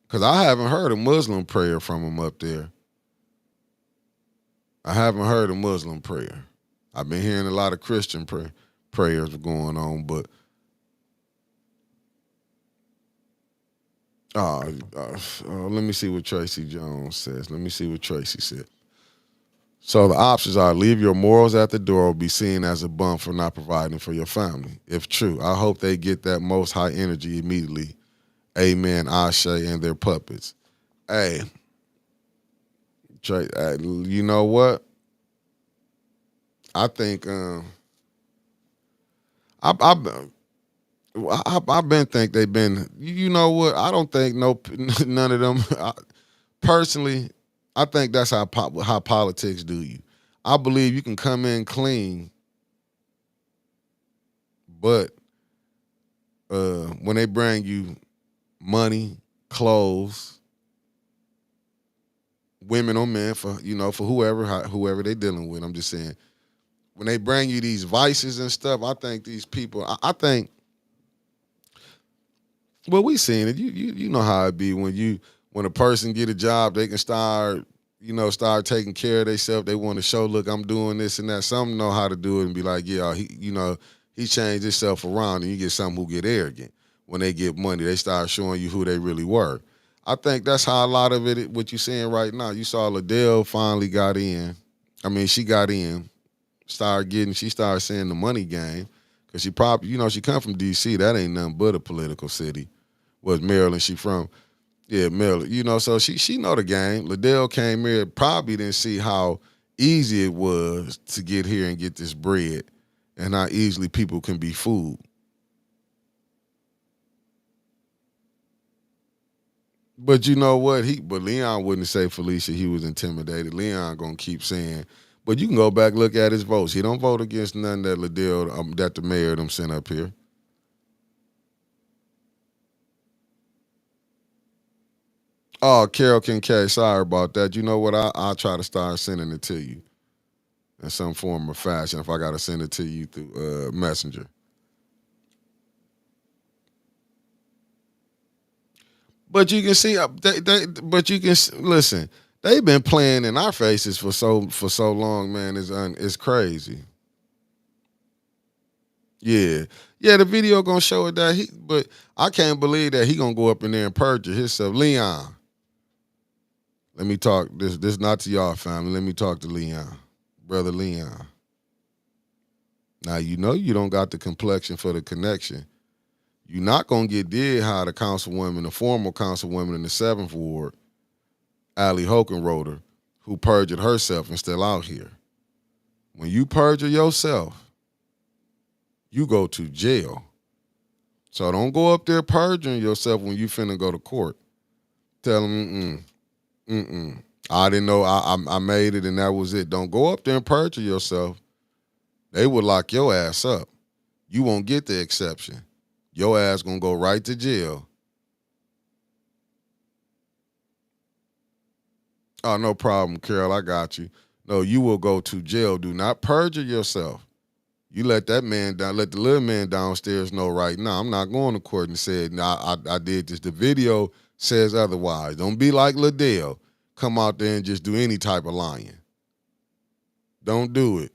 Speaker 1: Because I haven't heard a Muslim prayer from him up there. I haven't heard a Muslim prayer. I've been hearing a lot of Christian prayers going on, but let me see what Tracy Jones says. Let me see what Tracy said. So the options are: leave your morals at the door or be seen as a bum for not providing for your family. If true, I hope they get that most high energy immediately. Amen, Ashe, and their puppets. Hey, Trey, you know what? I think I've been think they've been. You know what? I don't think none of them. Personally, I think that's how politics do you. I believe you can come in clean, but when they bring you money, clothes, women or men, for whoever they dealing with, I'm just saying, when they bring you these vices and stuff, I think these people, I think, well, we seen it. You know how it be when a person get a job, they can start taking care of themselves. They want to show, look, I'm doing this and that. Some know how to do it and be like, yeah, he changed himself around, and you get some who get arrogant. When they get money, they start showing you who they really were. I think that's how a lot of it, what you're seeing right now. You saw Liddell finally got in. I mean, she got in. She started seeing the money game, because she probably, she come from D.C. That ain't nothing but a political city. Was Maryland she from? Yeah, Maryland. So she know the game. Liddell came here, probably didn't see how easy it was to get here and get this bread, and how easily people can be fooled. But you know what? But Leon wouldn't say Felicia he was intimidated. Leon gonna keep saying, but you can go back, look at his votes. He don't vote against none that Liddell, that the mayor them sent up here. Oh, Carol Kincaid, sorry about that. You know what? I'll try to start sending it to you in some form or fashion if I got to send it to you through Messenger. But you can see, but you can listen. They've been playing in our faces for so long, man. It's crazy. Yeah, yeah. The video gonna show it that but I can't believe that he gonna go up in there and perjure himself. Leon, let me talk. This not to y'all family. Let me talk to Leon, brother Leon. Now you know you don't got the complexion for the connection. You're not gonna get did how the former councilwoman in the 7th Ward, Allie Hokenroder, who perjured herself and still out here. When you perjure yourself, you go to jail. So don't go up there perjuring yourself when you finna go to court. Tell them, I didn't know I made it and that was it. Don't go up there and perjure yourself. They would lock your ass up. You won't get the exception. Your ass gonna go right to jail. Oh, no problem, Carol. I got you. No, you will go to jail. Do not perjure yourself. You let that man down, let the little man downstairs know right now. I'm not going to court and said, nah, I did this. The video says otherwise. Don't be like Liddell. Come out there and just do any type of lying. Don't do it.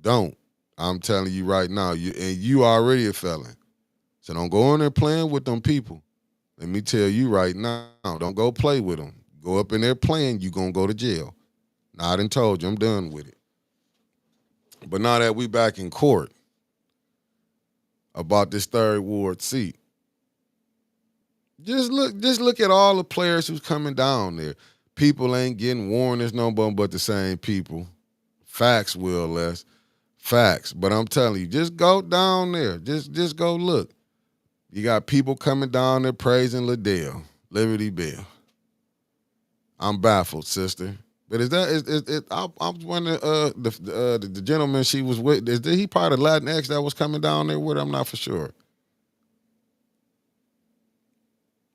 Speaker 1: Don't. I'm telling you right now. You already a felon. So don't go in there playing with them people. Let me tell you right now, don't go play with them. Go up in there playing, you going to go to jail. Now, I done told you, I'm done with it. But now that we back in court about this third ward seat, just look at all the players who's coming down there. People ain't getting warned. There's no one but the same people. Facts, Will Less. Facts. But I'm telling you, just go down there. Just go look. You got people coming down there praising Liddell, Liberty Bell. I'm baffled, sister. But I was wondering, the gentleman she was with, is he part of Latinx that was coming down there with her? I'm not for sure.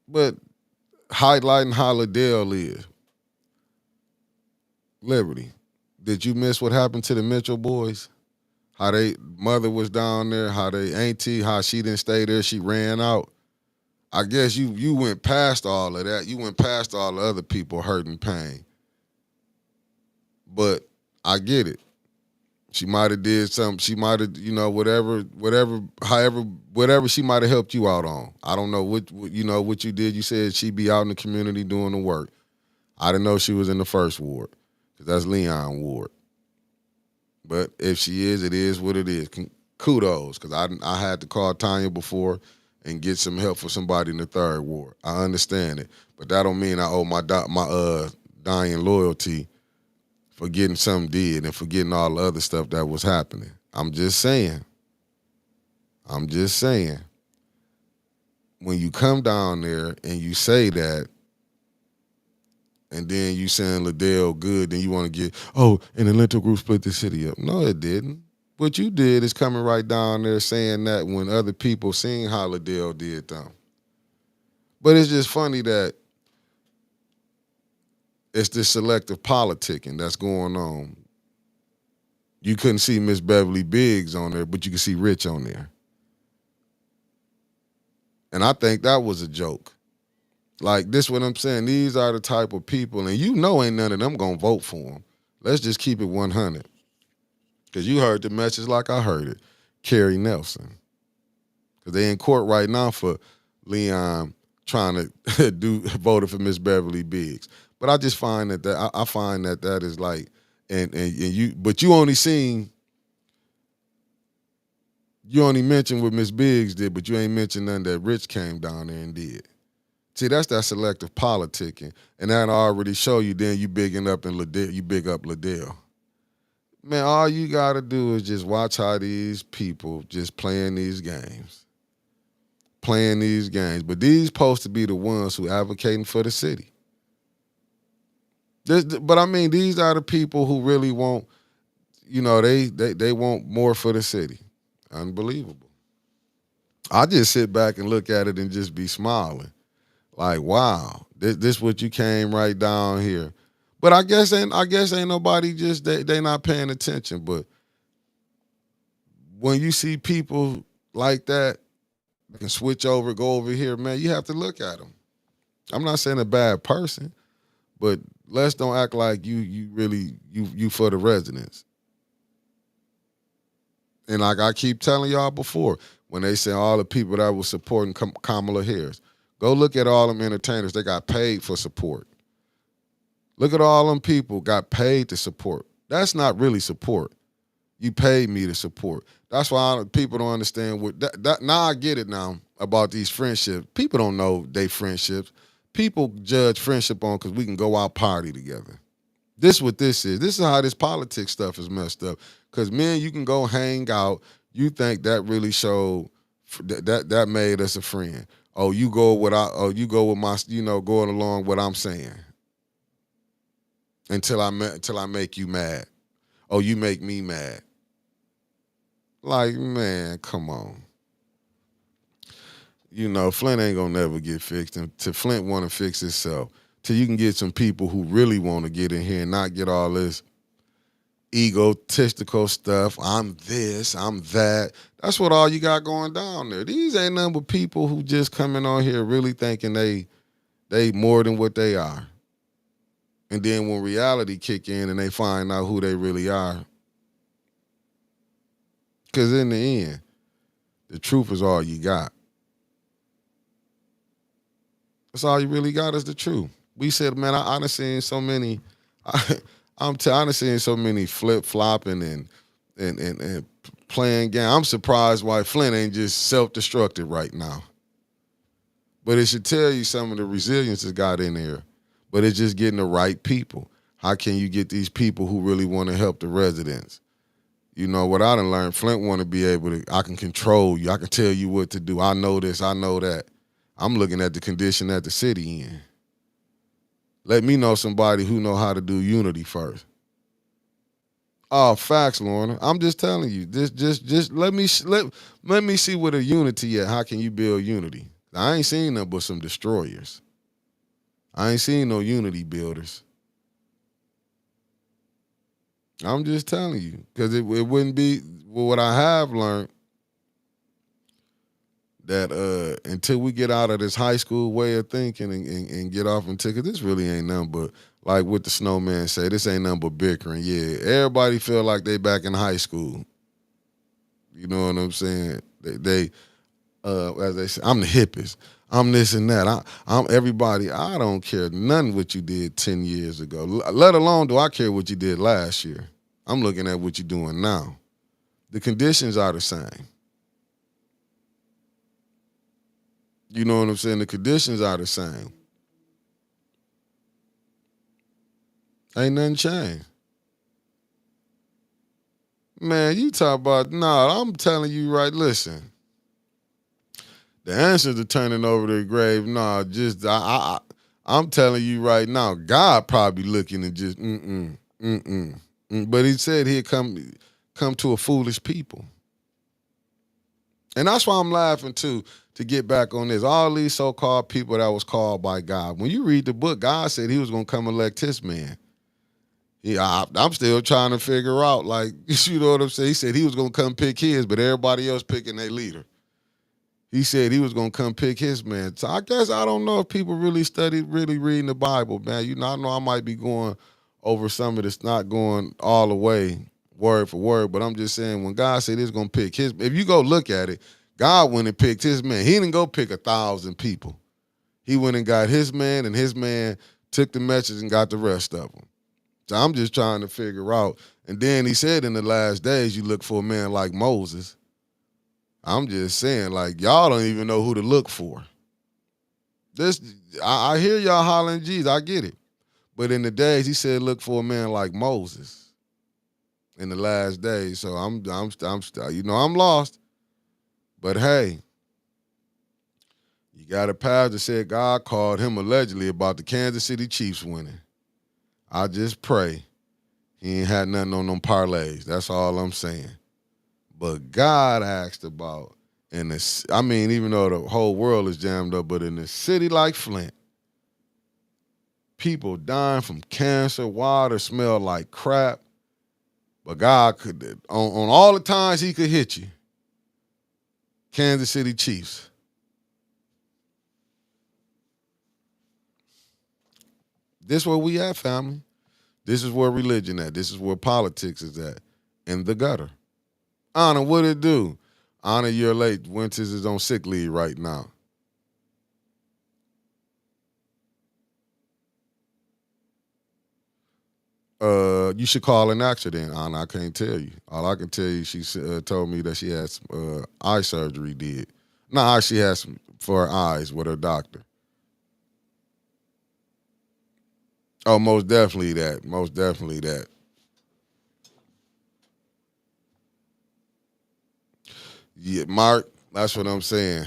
Speaker 1: But highlighting how Liddell is. Liberty. Did you miss what happened to the Mitchell boys? How they mother was down there, how they auntie, how she didn't stay there, she ran out. I guess you went past all of that. You went past all the other people hurting pain. But I get it. She might have did something. She might have, whatever she might have helped you out on. I don't know what you did. You said she'd be out in the community doing the work. I didn't know she was in the first ward because that's Leon Ward. But if she is, it is what it is. Kudos, because I had to call Tanya before and get some help for somebody in the third ward. I understand it, but that don't mean I owe my dying loyalty for getting something did and for getting all the other stuff that was happening. I'm just saying. When you come down there and you say that, and then you saying Liddell good, then you want to get, and the Lentil Group split the city up. No, it didn't. What you did is coming right down there saying that when other people seen how Liddell did them. But it's just funny that it's this selective politicking that's going on. You couldn't see Miss Beverly Biggs on there, but you could see Rich on there. And I think that was a joke. Like, this what I'm saying. These are the type of people, and ain't none of them going to vote for them. Let's just keep it 100. Because you heard the message like I heard it. Carrie Nelson. Because they in court right now for Leon trying to voted for Miss Beverly Biggs. But I just find I find that is like, but you only mentioned what Miss Biggs did, but you ain't mentioned nothing that Rich came down there and did. See, that's that selective politicking, and that already show you. Then you bigging up and you big up Liddell. Man, all you gotta do is just watch how these people just playing these games. But these supposed to be the ones who advocating for the city. But I mean, these are the people who really want, they want more for the city. Unbelievable. I just sit back and look at it and just be smiling. Like, wow, this what you came right down here. But I guess ain't nobody just they not paying attention. But when you see people like that can switch over, go over here, man, you have to look at them. I'm not saying a bad person, but let's don't act like you really for the residents. And like I keep telling y'all before, when they say all the people that were supporting Kamala Harris, go look at all them entertainers. They got paid for support. Look at all them people got paid to support. That's not really support. You paid me to support. That's why people don't understand what that. Now I get it now about these friendships. People don't know they friendships. People judge friendship on because we can go out party together. This is what this is. This is how this politics stuff is messed up. Because men, you can go hang out. You think that really showed that made us a friend. Oh, you go with my, going along what I'm saying. Until I make you mad. Oh, you make me mad. Like, man, come on. Flint ain't gonna never get fixed. And Flint want to fix itself. till you can get some people who really want to get in here and not get all this egotistical stuff. I'm this, I'm that. That's what all you got going down there. These ain't nothing but people who just coming on here really thinking they more than what they are. And then when reality kick in and they find out who they really are, because in the end, the truth is all you got. That's all you really got is the truth. We said, man, I done seen so many. I done seen so many flip flopping and playing game. I'm surprised why Flint ain't just self-destructed right now. But it should tell you some of the resilience that's got in there. But it's just getting the right people. How can you get these people who really want to help the residents? You know, what I done learned, Flint want to be able to, I can control you. I can tell you what to do. I know this, I know that. I'm looking at the condition that the city in. Let me know somebody who know how to do unity first. Oh, facts, Lorna. I'm just telling you. Just let me see what a unity at. How can you build unity? I ain't seen nothing but some destroyers. I ain't seen no unity builders. I'm just telling you, because it wouldn't be what I have learned that until we get out of this high school way of thinking and get off into, because this really ain't nothing but, like what the snowman say, this ain't nothing but bickering. Yeah, everybody feel like they back in high school. You know what I'm saying? They as they say, I'm the hippest. I'm this and that. I'm everybody. I don't care none what you did 10 years ago. Let alone do I care what you did last year. I'm looking at what you're doing now. The conditions are the same. You know what I'm saying? The conditions are the same. Ain't nothing changed. Man, you talk about, nah, I'm telling you right, listen. The answer to turning over the grave, nah, just, I'm telling you right now, God probably looking and just, But he said he'd come to a foolish people. And that's why I'm laughing too, to get back on this. All these so-called people that was called by God. When you read the book, God said he was going to come elect his man. I'm still trying to figure out, like, you know what I'm saying? He said he was going to come pick his, but everybody else picking their leader. He said he was going to come pick his man. So I guess I don't know if people really reading the Bible, man. You know, I know I might be going over some of this, not going all the way word for word, but I'm just saying when God said he's going to pick his, if you go look at it, God went and picked his man. He didn't go pick 1,000 people. He went and got his man, and his man took the message and got the rest of them. So I'm just trying to figure out. And then he said in the last days, you look for a man like Moses. I'm just saying, like, y'all don't even know who to look for. I hear y'all hollering, geez, I get it. But in the days, he said, look for a man like Moses. In the last days, so I'm you know, I'm lost. But hey, you got a pastor said God called him allegedly about the Kansas City Chiefs winning. I just pray he ain't had nothing on them parlays. That's all I'm saying. But God asked about, even though the whole world is jammed up, but in a city like Flint, people dying from cancer, water smelled like crap. But God could, on all the times he could hit you, Kansas City Chiefs. This is where we at, family. This is where religion at. This is where politics is at. In the gutter. Anna, what it do? Anna, you're late. Winters is on sick leave right now. You should call an accident, Anna. I can't tell you. All I can tell you, she told me that she had some eye surgery did. Nah, she has some for her eyes with her doctor. Oh, most definitely that. Most definitely that. Yeah, Mark, that's what I'm saying.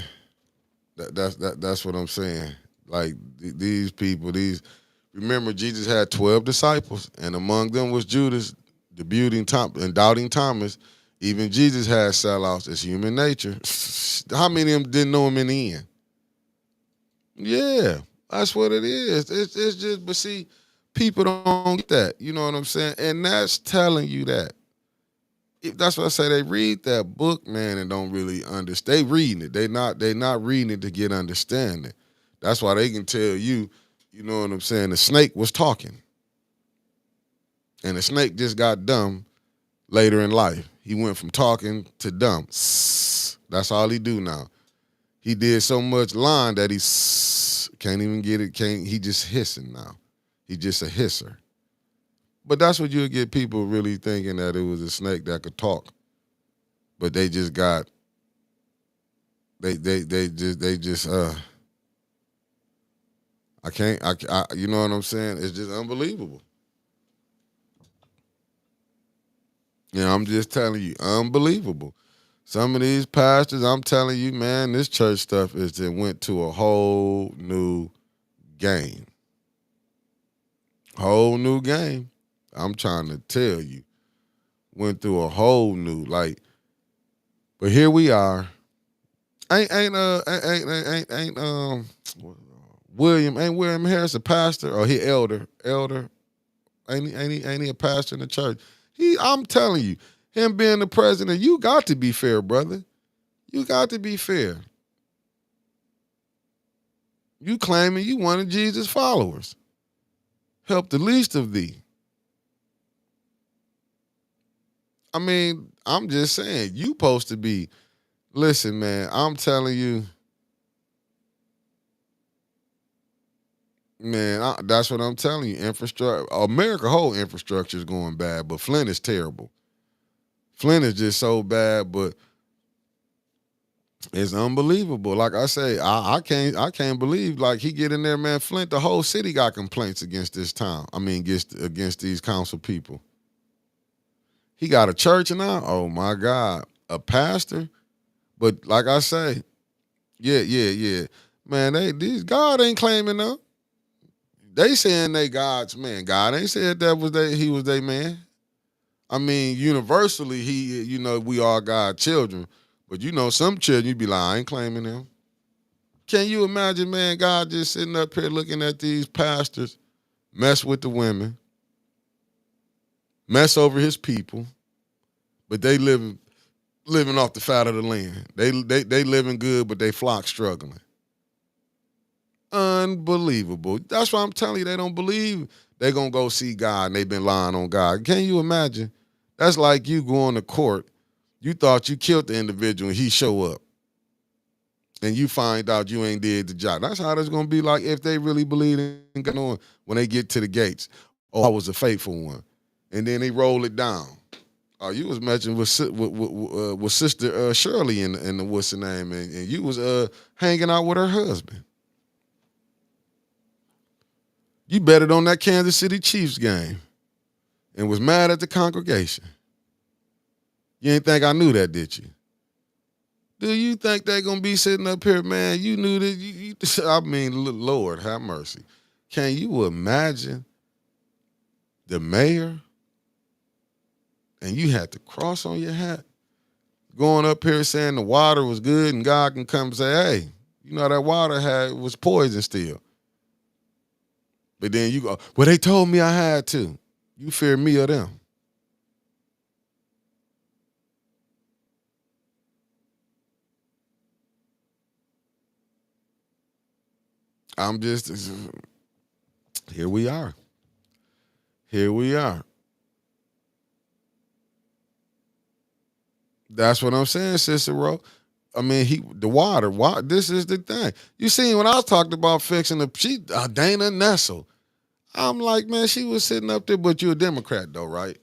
Speaker 1: That's what I'm saying. Like these people, remember Jesus had 12 disciples, and among them was Judas, debuting Tom and doubting Thomas. Even Jesus had sellouts. It's human nature. How many of them didn't know him in the end? Yeah. That's what it is. It's just, but see, people don't get that. You know what I'm saying? And that's telling you that. That's what I say. They read that book, man, and don't really understand. They reading it. They not reading it to get understanding. That's why they can tell you, you know what I'm saying, the snake was talking. And the snake just got dumb later in life. He went from talking to dumb. That's all he do now. He did so much line that he can't even get it. Can't he just hissing now? He just a hisser. But that's what you'll get people really thinking that it was a snake that could talk. But they just got they just I can't I you know what I'm saying? It's just unbelievable. Yeah, I'm just telling you, unbelievable. Some of these pastors, I'm telling you, man, this church stuff is it went to a whole new game. Whole new game. I'm trying to tell you. Went through a whole new like, but here we are. Ain't William Harris a pastor or he elder ain't he a pastor in the church? I'm telling you, him being the president, you got to be fair, brother. You got to be fair. You claiming you one of Jesus' followers. Help the least of thee. I mean, I'm just saying, you supposed to be, listen, man, I'm telling you, man, that's what I'm telling you. Infrastructure, America whole infrastructure is going bad, but Flint is terrible. Flint is just so bad, but it's unbelievable. Like I say, I can't believe like he get in there, man. Flint, the whole city got complaints against this town. I mean, against these council people. He got a church now. Oh my God, a pastor. But like I say, yeah. Man, these God ain't claiming them. They saying they God's man. God ain't said that was he was their man. I mean, universally, we are God's children. But some children, you be like, I ain't claiming them. Can you imagine, man, God just sitting up here looking at these pastors, mess with the women, mess over his people, but they living off the fat of the land. They living good, but they flock struggling. Unbelievable. That's why I'm telling you, they don't believe they gonna go see God and they been lying on God. Can you imagine? That's like you going to court. You thought you killed the individual and he show up. And you find out you ain't did the job. That's how it's gonna be like if they really believe in God when they get to the gates. Oh, I was a faithful one. And then they roll it down. Oh, you was mentioned with Sister Shirley in the what's the name, and you was hanging out with her husband. You betted on that Kansas City Chiefs game and was mad at the congregation. You ain't think I knew that, did you? Do you think they gonna be sitting up here, man? You knew that. I mean, Lord have mercy. Can you imagine the mayor and you had the cross on your hat going up here saying the water was good and God can come and say, hey, that water was poison still. But then you go, well, they told me I had to. You fear me or them? I'm just, here we are. Here we are. That's what I'm saying, Cicero. I mean, the water. This is the thing. You see, when I was talking about fixing Dana Nessel, I'm like, man, she was sitting up there, but you're a Democrat though, right?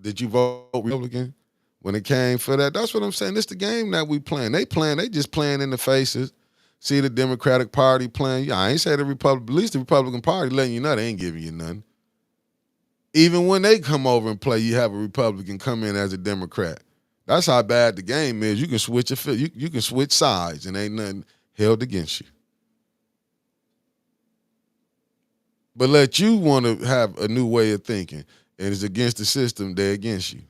Speaker 1: Did you vote Republican when it came for that? That's what I'm saying. This the game that we playing. They just playing in the faces. See the Democratic Party playing. Yeah, I ain't say the Republican, at least the Republican Party letting you know they ain't giving you nothing. Even when they come over and play, you have a Republican come in as a Democrat. That's how bad the game is. You can switch you can switch sides and ain't nothing held against you. But let you want to have a new way of thinking and it's against the system, they're against you.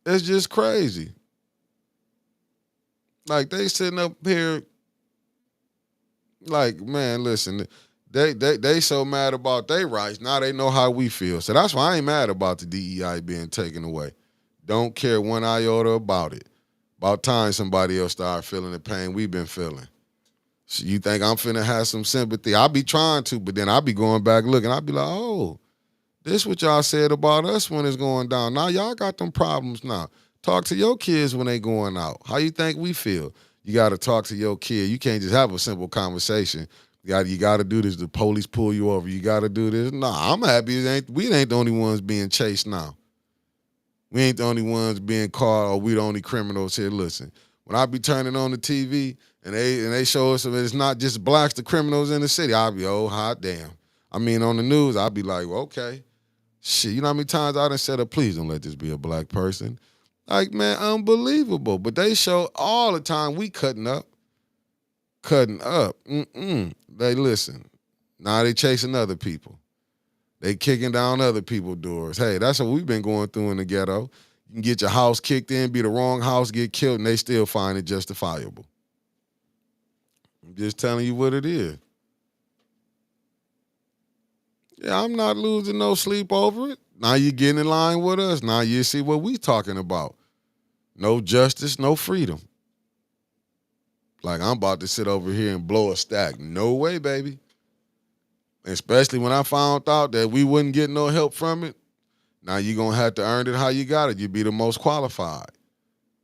Speaker 1: It's just crazy. Like they sitting up here Like, man, listen, they so mad about their rights. Now they know how we feel. So that's why I ain't mad about the DEI being taken away. Don't care one iota about it. About time somebody else start feeling the pain we've been feeling. So you think I'm finna have some sympathy? I'll be trying to, but then I'll be going back looking. I'll be like, oh, this what y'all said about us when it's going down. Now y'all got them problems now. Talk to your kids when they going out. How you think we feel? You got to talk to your kid. You can't just have a simple conversation. You got to do this. The police pull you over. You got to do this. Nah, I'm happy we ain't the only ones being chased now. We ain't the only ones being caught or we the only criminals here. Listen, when I be turning on the TV and they show us that it's not just blacks, the criminals in the city, I'll be, oh, hot damn. I mean, on the news, I'll be like, well, okay. Shit, you know how many times I done said, please don't let this be a black person. Like, man, unbelievable. But they show all the time we cutting up. They listen. Now they chasing other people. They kicking down other people's doors. Hey, that's what we've been going through in the ghetto. You can get your house kicked in, be the wrong house, get killed, and they still find it justifiable. I'm just telling you what it is. Yeah, I'm not losing no sleep over it. Now you get in line with us. Now you see what we talking about. No justice, no freedom. Like, I'm about to sit over here and blow a stack. No way, baby. Especially when I found out that we wouldn't get no help from it. Now you're going to have to earn it how you got it. You be the most qualified.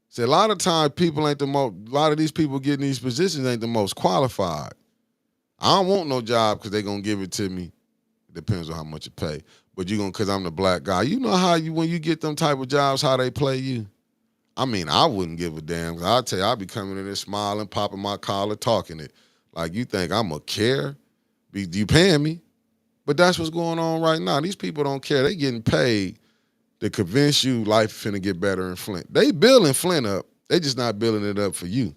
Speaker 1: See, a lot of times people ain't a lot of these people getting these positions ain't the most qualified. I don't want no job because they're going to give it to me. It depends on how much you pay. But you're going to, because I'm the black guy. You know how when you get them type of jobs, how they play you? I mean, I wouldn't give a damn. I'll tell you, I'll be coming in there smiling, popping my collar, talking it. Like, you think I'm going to care? You paying me? But that's what's going on right now. These people don't care. They getting paid to convince you life finna get better in Flint. They building Flint up. They just not building it up for you.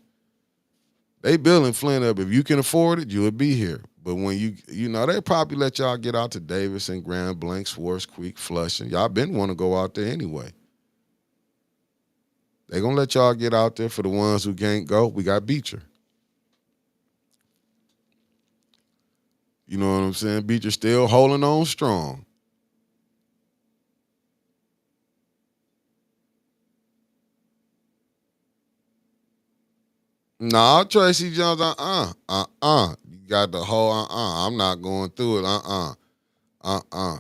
Speaker 1: They building Flint up. If you can afford it, you would be here. But when you know, they probably let y'all get out to Davidson, Grand Blanc, Swartz Creek, Flushing. Y'all been want to go out there anyway. They gonna let y'all get out there. For the ones who can't go, we got Beecher. You know what I'm saying? Beecher still holding on strong. Nah, Tracy Jones, You got the whole I'm not going through it,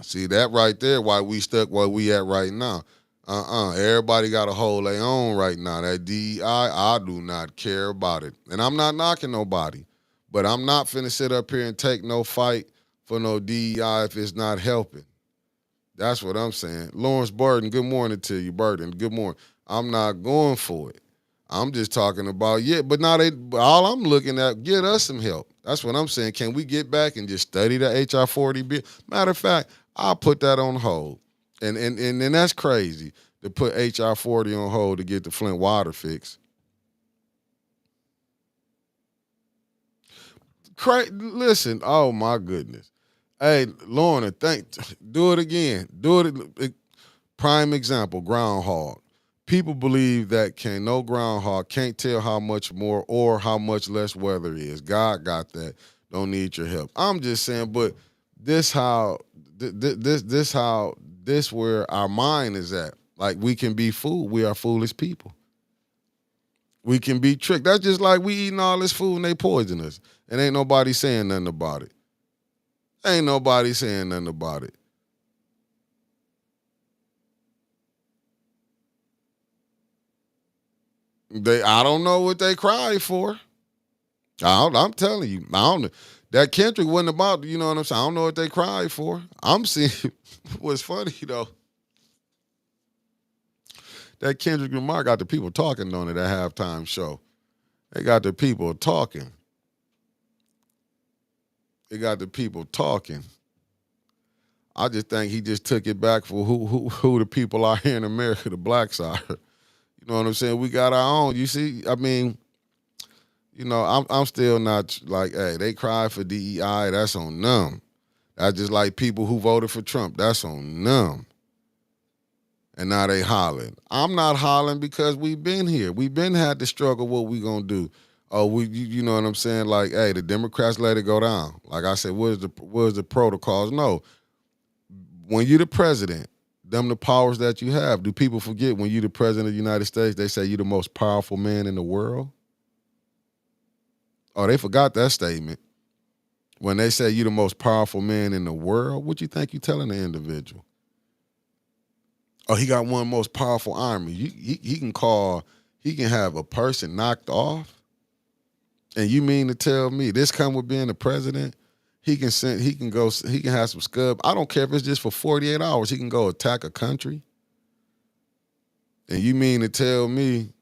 Speaker 1: See, that right there, why we stuck where we at right now. Everybody got to hold their own right now. That DEI, I do not care about it. And I'm not knocking nobody. But I'm not finna sit up here and take no fight for no DEI if it's not helping. That's what I'm saying. Lawrence Burton, good morning to you, Burton. Good morning. I'm not going for it. I'm just talking about, but now all I'm looking at, get us some help. That's what I'm saying. Can we get back and just study the HR 40 bill? Matter of fact, I'll put that on hold. And that's crazy to put HR 40 on hold to get the Flint water fixed. Listen, oh my goodness. Hey, Lorna, do it again. Do it. Prime example, groundhog. People believe that no groundhog can't tell how much more or how much less weather is. God got that. Don't need your help. I'm just saying, but this how where our mind is at. Like, we can be fooled. We are foolish people. We can be tricked. That's just like we eating all this food and they poison us. And ain't nobody saying nothing about it. Ain't nobody saying nothing about it. I don't know what they cry for. I'm telling you, I don't know. That Kendrick wasn't about, you know what I'm saying? I don't know what they cry for. I'm seeing what's funny though. That Kendrick Lamar got the people talking on it at halftime show. They got the people talking. They got the people talking. I just think he just took it back for who the people are here in America, the blacks are. You know what I'm saying? We got our own. You see, I mean, you know, I'm still not like, hey, they cry for DEI, that's on them. That's just like people who voted for Trump, that's on them. And now they hollering. I'm not hollering because we've been here. We've been had to struggle what we gonna do. Oh, you know what I'm saying? Like, hey, the Democrats let it go down. Like I said, what is the protocols? No, when you're the president, them the powers that you have. Do people forget when you're the president of the United States, they say you're the most powerful man in the world? Oh, they forgot that statement. When they say you're the most powerful man in the world, what you think you telling the individual? Oh, he got one most powerful army. He can call, he can have a person knocked off. And you mean to tell me this come with being the president? He can have some scub. I don't care if it's just for 48 hours. He can go attack a country. And you mean to tell me,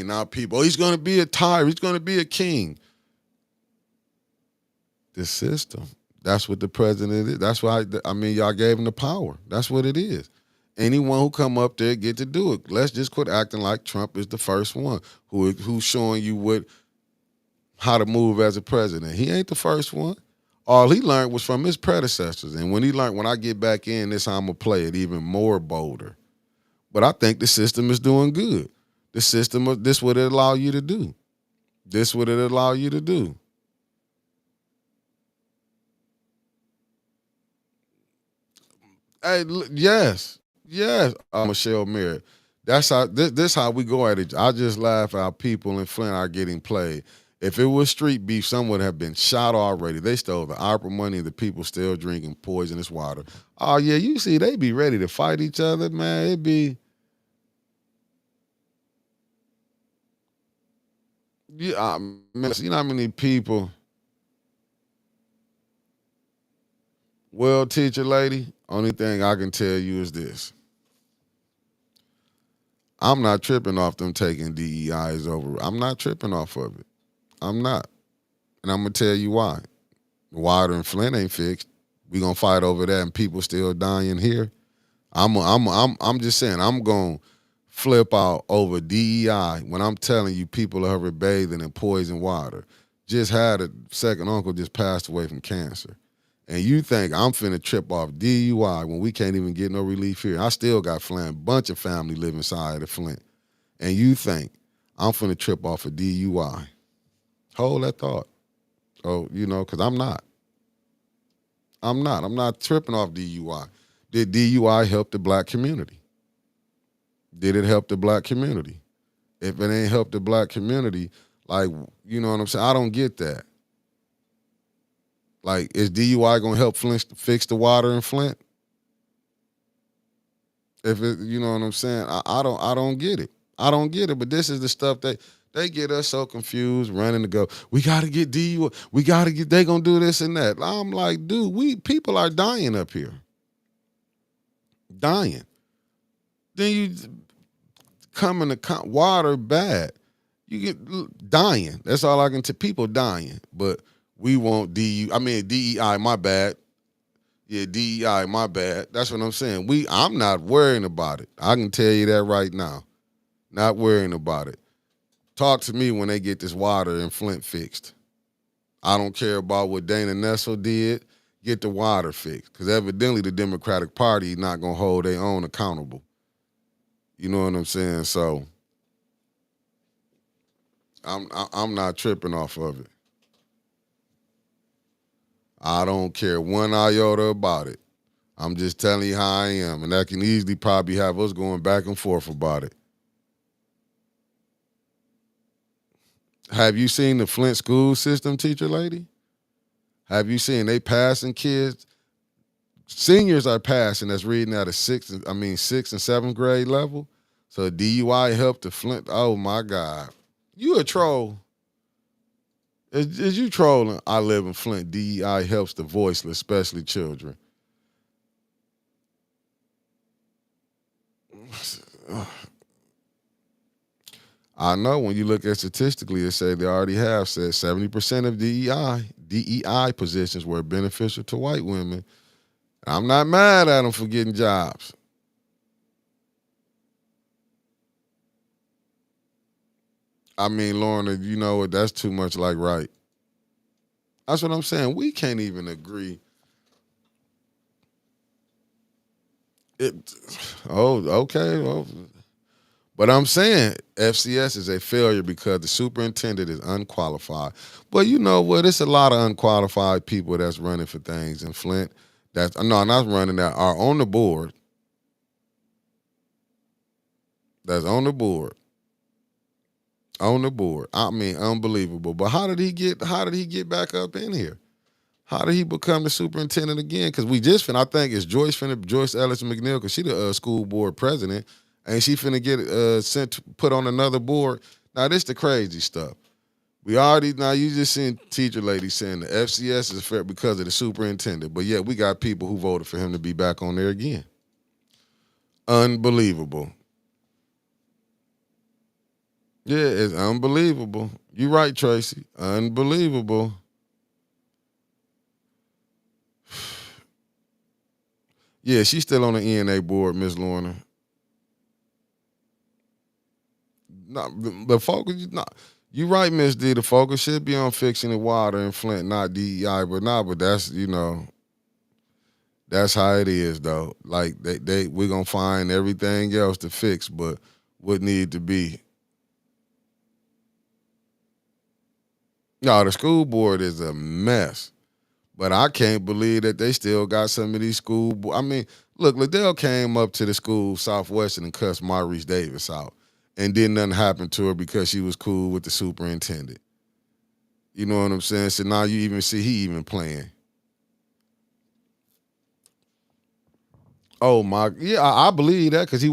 Speaker 1: now people, oh, he's gonna be a tyrant, he's gonna be a king. The system. That's what the president is. That's why y'all gave him the power. That's what it is. Anyone who come up there get to do it. Let's just quit acting like Trump is the first one who's showing you how to move as a president. He ain't the first one. All he learned was from his predecessors. And when I get back in, this how I'm gonna play it even more bolder. But I think the system is doing good. The system, this what it allow you to do. This what it allow you to do. Hey, yes, Michelle Merritt. That's how this how we go at it. I just laugh how people in Flint are getting played. If it was street beef, someone would have been shot already. They stole the opera money. The people still drinking poisonous water. Oh yeah, you see, they be ready to fight each other, man. It be man, you know how many people. Well, teacher lady, only thing I can tell you is this. I'm not tripping off them taking DEIs over. I'm not tripping off of it. I'm not. And I'm gonna tell you why. The water in Flint ain't fixed. We gonna fight over that and people still dying here. I'm just saying, I'm gonna flip out over DEI when I'm telling you people are bathing in poison water. Just had a second uncle just passed away from cancer. And you think I'm finna trip off DUI when we can't even get no relief here. I still got Flint, bunch of family live inside of Flint. And you think I'm finna trip off a DUI. Hold that thought. Oh, because I'm not. I'm not. I'm not tripping off DUI. Did DUI help the black community? Did it help the black community? If it ain't help the black community, like, you know what I'm saying? I don't get that. Like, is DUI gonna help Flint fix the water in Flint? If it, you know what I'm saying? I don't get it. I don't get it. But this is the stuff that they get us so confused, running to go. We gotta get DUI. We gotta get. They gonna do this and that. I'm like, dude, people are dying up here, dying. Then you come in the water bad. You get dying. That's all I can tell. People dying, but we want DEI. My bad. Yeah, DEI. My bad. That's what I'm saying. I'm not worrying about it. I can tell you that right now. Not worrying about it. Talk to me when they get this water in Flint fixed. I don't care about what Dana Nessel did. Get the water fixed, because evidently the Democratic Party is not gonna hold their own accountable. You know what I'm saying? So I'm not tripping off of it. I don't care one iota about it. I'm just telling you how I am, and that can easily probably have us going back and forth about it. Have you seen the Flint school system, teacher lady? Have you seen they passing kids? Seniors are passing that's reading at a sixth and seventh grade level. So DUI helped the Flint. Oh my God. You a troll. Is you trolling? I live in Flint. DEI helps the voiceless, especially children. I know when you look at statistically, it said they already have said 70% of DEI positions were beneficial to white women. I'm not mad at them for getting jobs. I mean, Lorna, you know what? That's too much like right. That's what I'm saying. We can't even agree. It, oh, okay. Well, but I'm saying FCS is a failure because the superintendent is unqualified. But you know what? It's a lot of unqualified people that's running for things in Flint. That's no, not running that are on the board. That's on the board. On the board. I mean, unbelievable. But how did he get? How did he get back up in here? How did he become the superintendent again? Because we just finna, I think it's Joyce Ellis McNeil, because she the school board president, and she finna get put on another board. Now this the crazy stuff. We already now you just seen teacher lady saying the FCS is fair because of the superintendent, but yet we got people who voted for him to be back on there again. Unbelievable. Yeah, it's unbelievable. You right, Tracy. Unbelievable. Yeah, she's still on the ENA board, Miss Lorna. No, the focus, not. You right, Miss D. The focus should be on fixing the water in Flint, not DEI. But that's that's how it is though. Like we're gonna find everything else to fix, but what need to be. No, the school board is a mess. But I can't believe that they still got some of these I mean, look, Liddell came up to the school Southwestern and cussed Maurice Davis out, and then nothing happened to her because she was cool with the superintendent. You know what I'm saying? So now you even see he even playing. Oh my, yeah, I believe that because he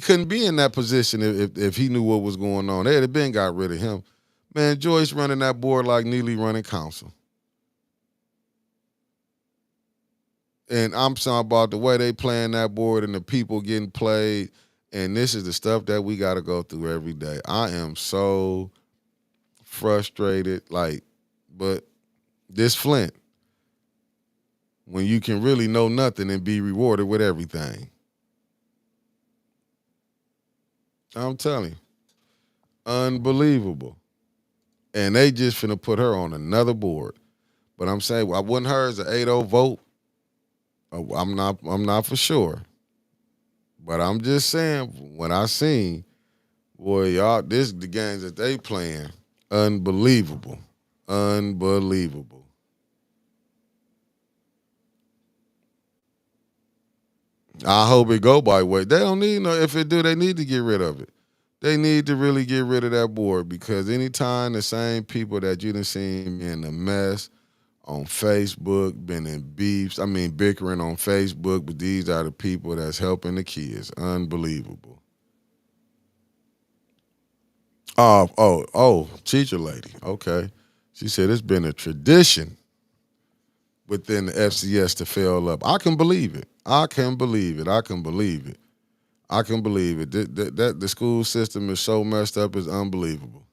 Speaker 1: couldn't be in that position if he knew what was going on. They'd have been got rid of him. Man, Joyce running that board like Neely running council. And I'm talking about the way they playing that board and the people getting played. And this is the stuff that we got to go through every day. I am so frustrated. Like, but this Flint, when you can really know nothing and be rewarded with everything. I'm telling you, unbelievable. And they just finna put her on another board. But I'm saying, I wouldn't her as an 8-0 vote. I'm not for sure. But I'm just saying, when I seen, boy, y'all, this the games that they playing, unbelievable. Unbelievable. I hope it go by way. They don't need no, if it do, they need to get rid of it. They need to really get rid of that board because anytime the same people that you done seen in a mess on Facebook, been in beefs, I mean bickering on Facebook, but these are the people that's helping the kids. Unbelievable. Teacher lady. Okay. She said it's been a tradition within the FCS to fail up. I can believe it. I can believe it. I can believe it. I can believe it. That the school system is so messed up is unbelievable.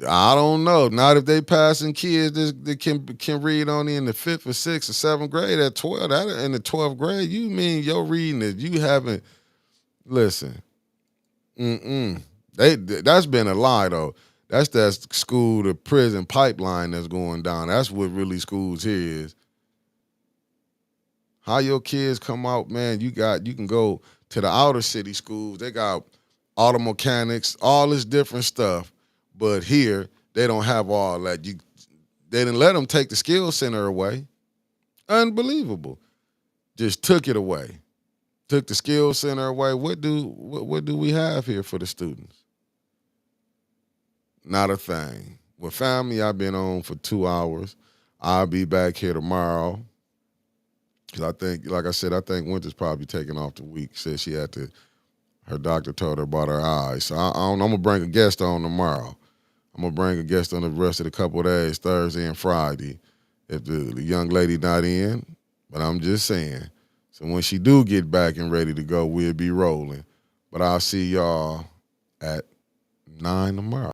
Speaker 1: I don't know. Not if they passing kids that can read only in the fifth or sixth or seventh grade at 12. That in the 12th grade, you mean your reading is you haven't listen. Mm-mm. That's been a lie though. That's that school to prison pipeline that's going down. That's what really schools here is. How your kids come out, man, you can go to the outer city schools. They got auto mechanics, all this different stuff. But here, they don't have all that. They didn't let them take the skill center away. Unbelievable. Just took it away. Took the skill center away. What do we have here for the students? Not a thing. With family, I've been on for 2 hours. I'll be back here tomorrow. Because I think, like I said, I think Winter's probably taking off the week. Said she had to, her doctor told her about her eyes. So I'm going to bring a guest on tomorrow. I'm going to bring a guest on the rest of the couple of days, Thursday and Friday, if the young lady not in. But I'm just saying. So when she do get back and ready to go, we'll be rolling. But I'll see y'all at 9 tomorrow.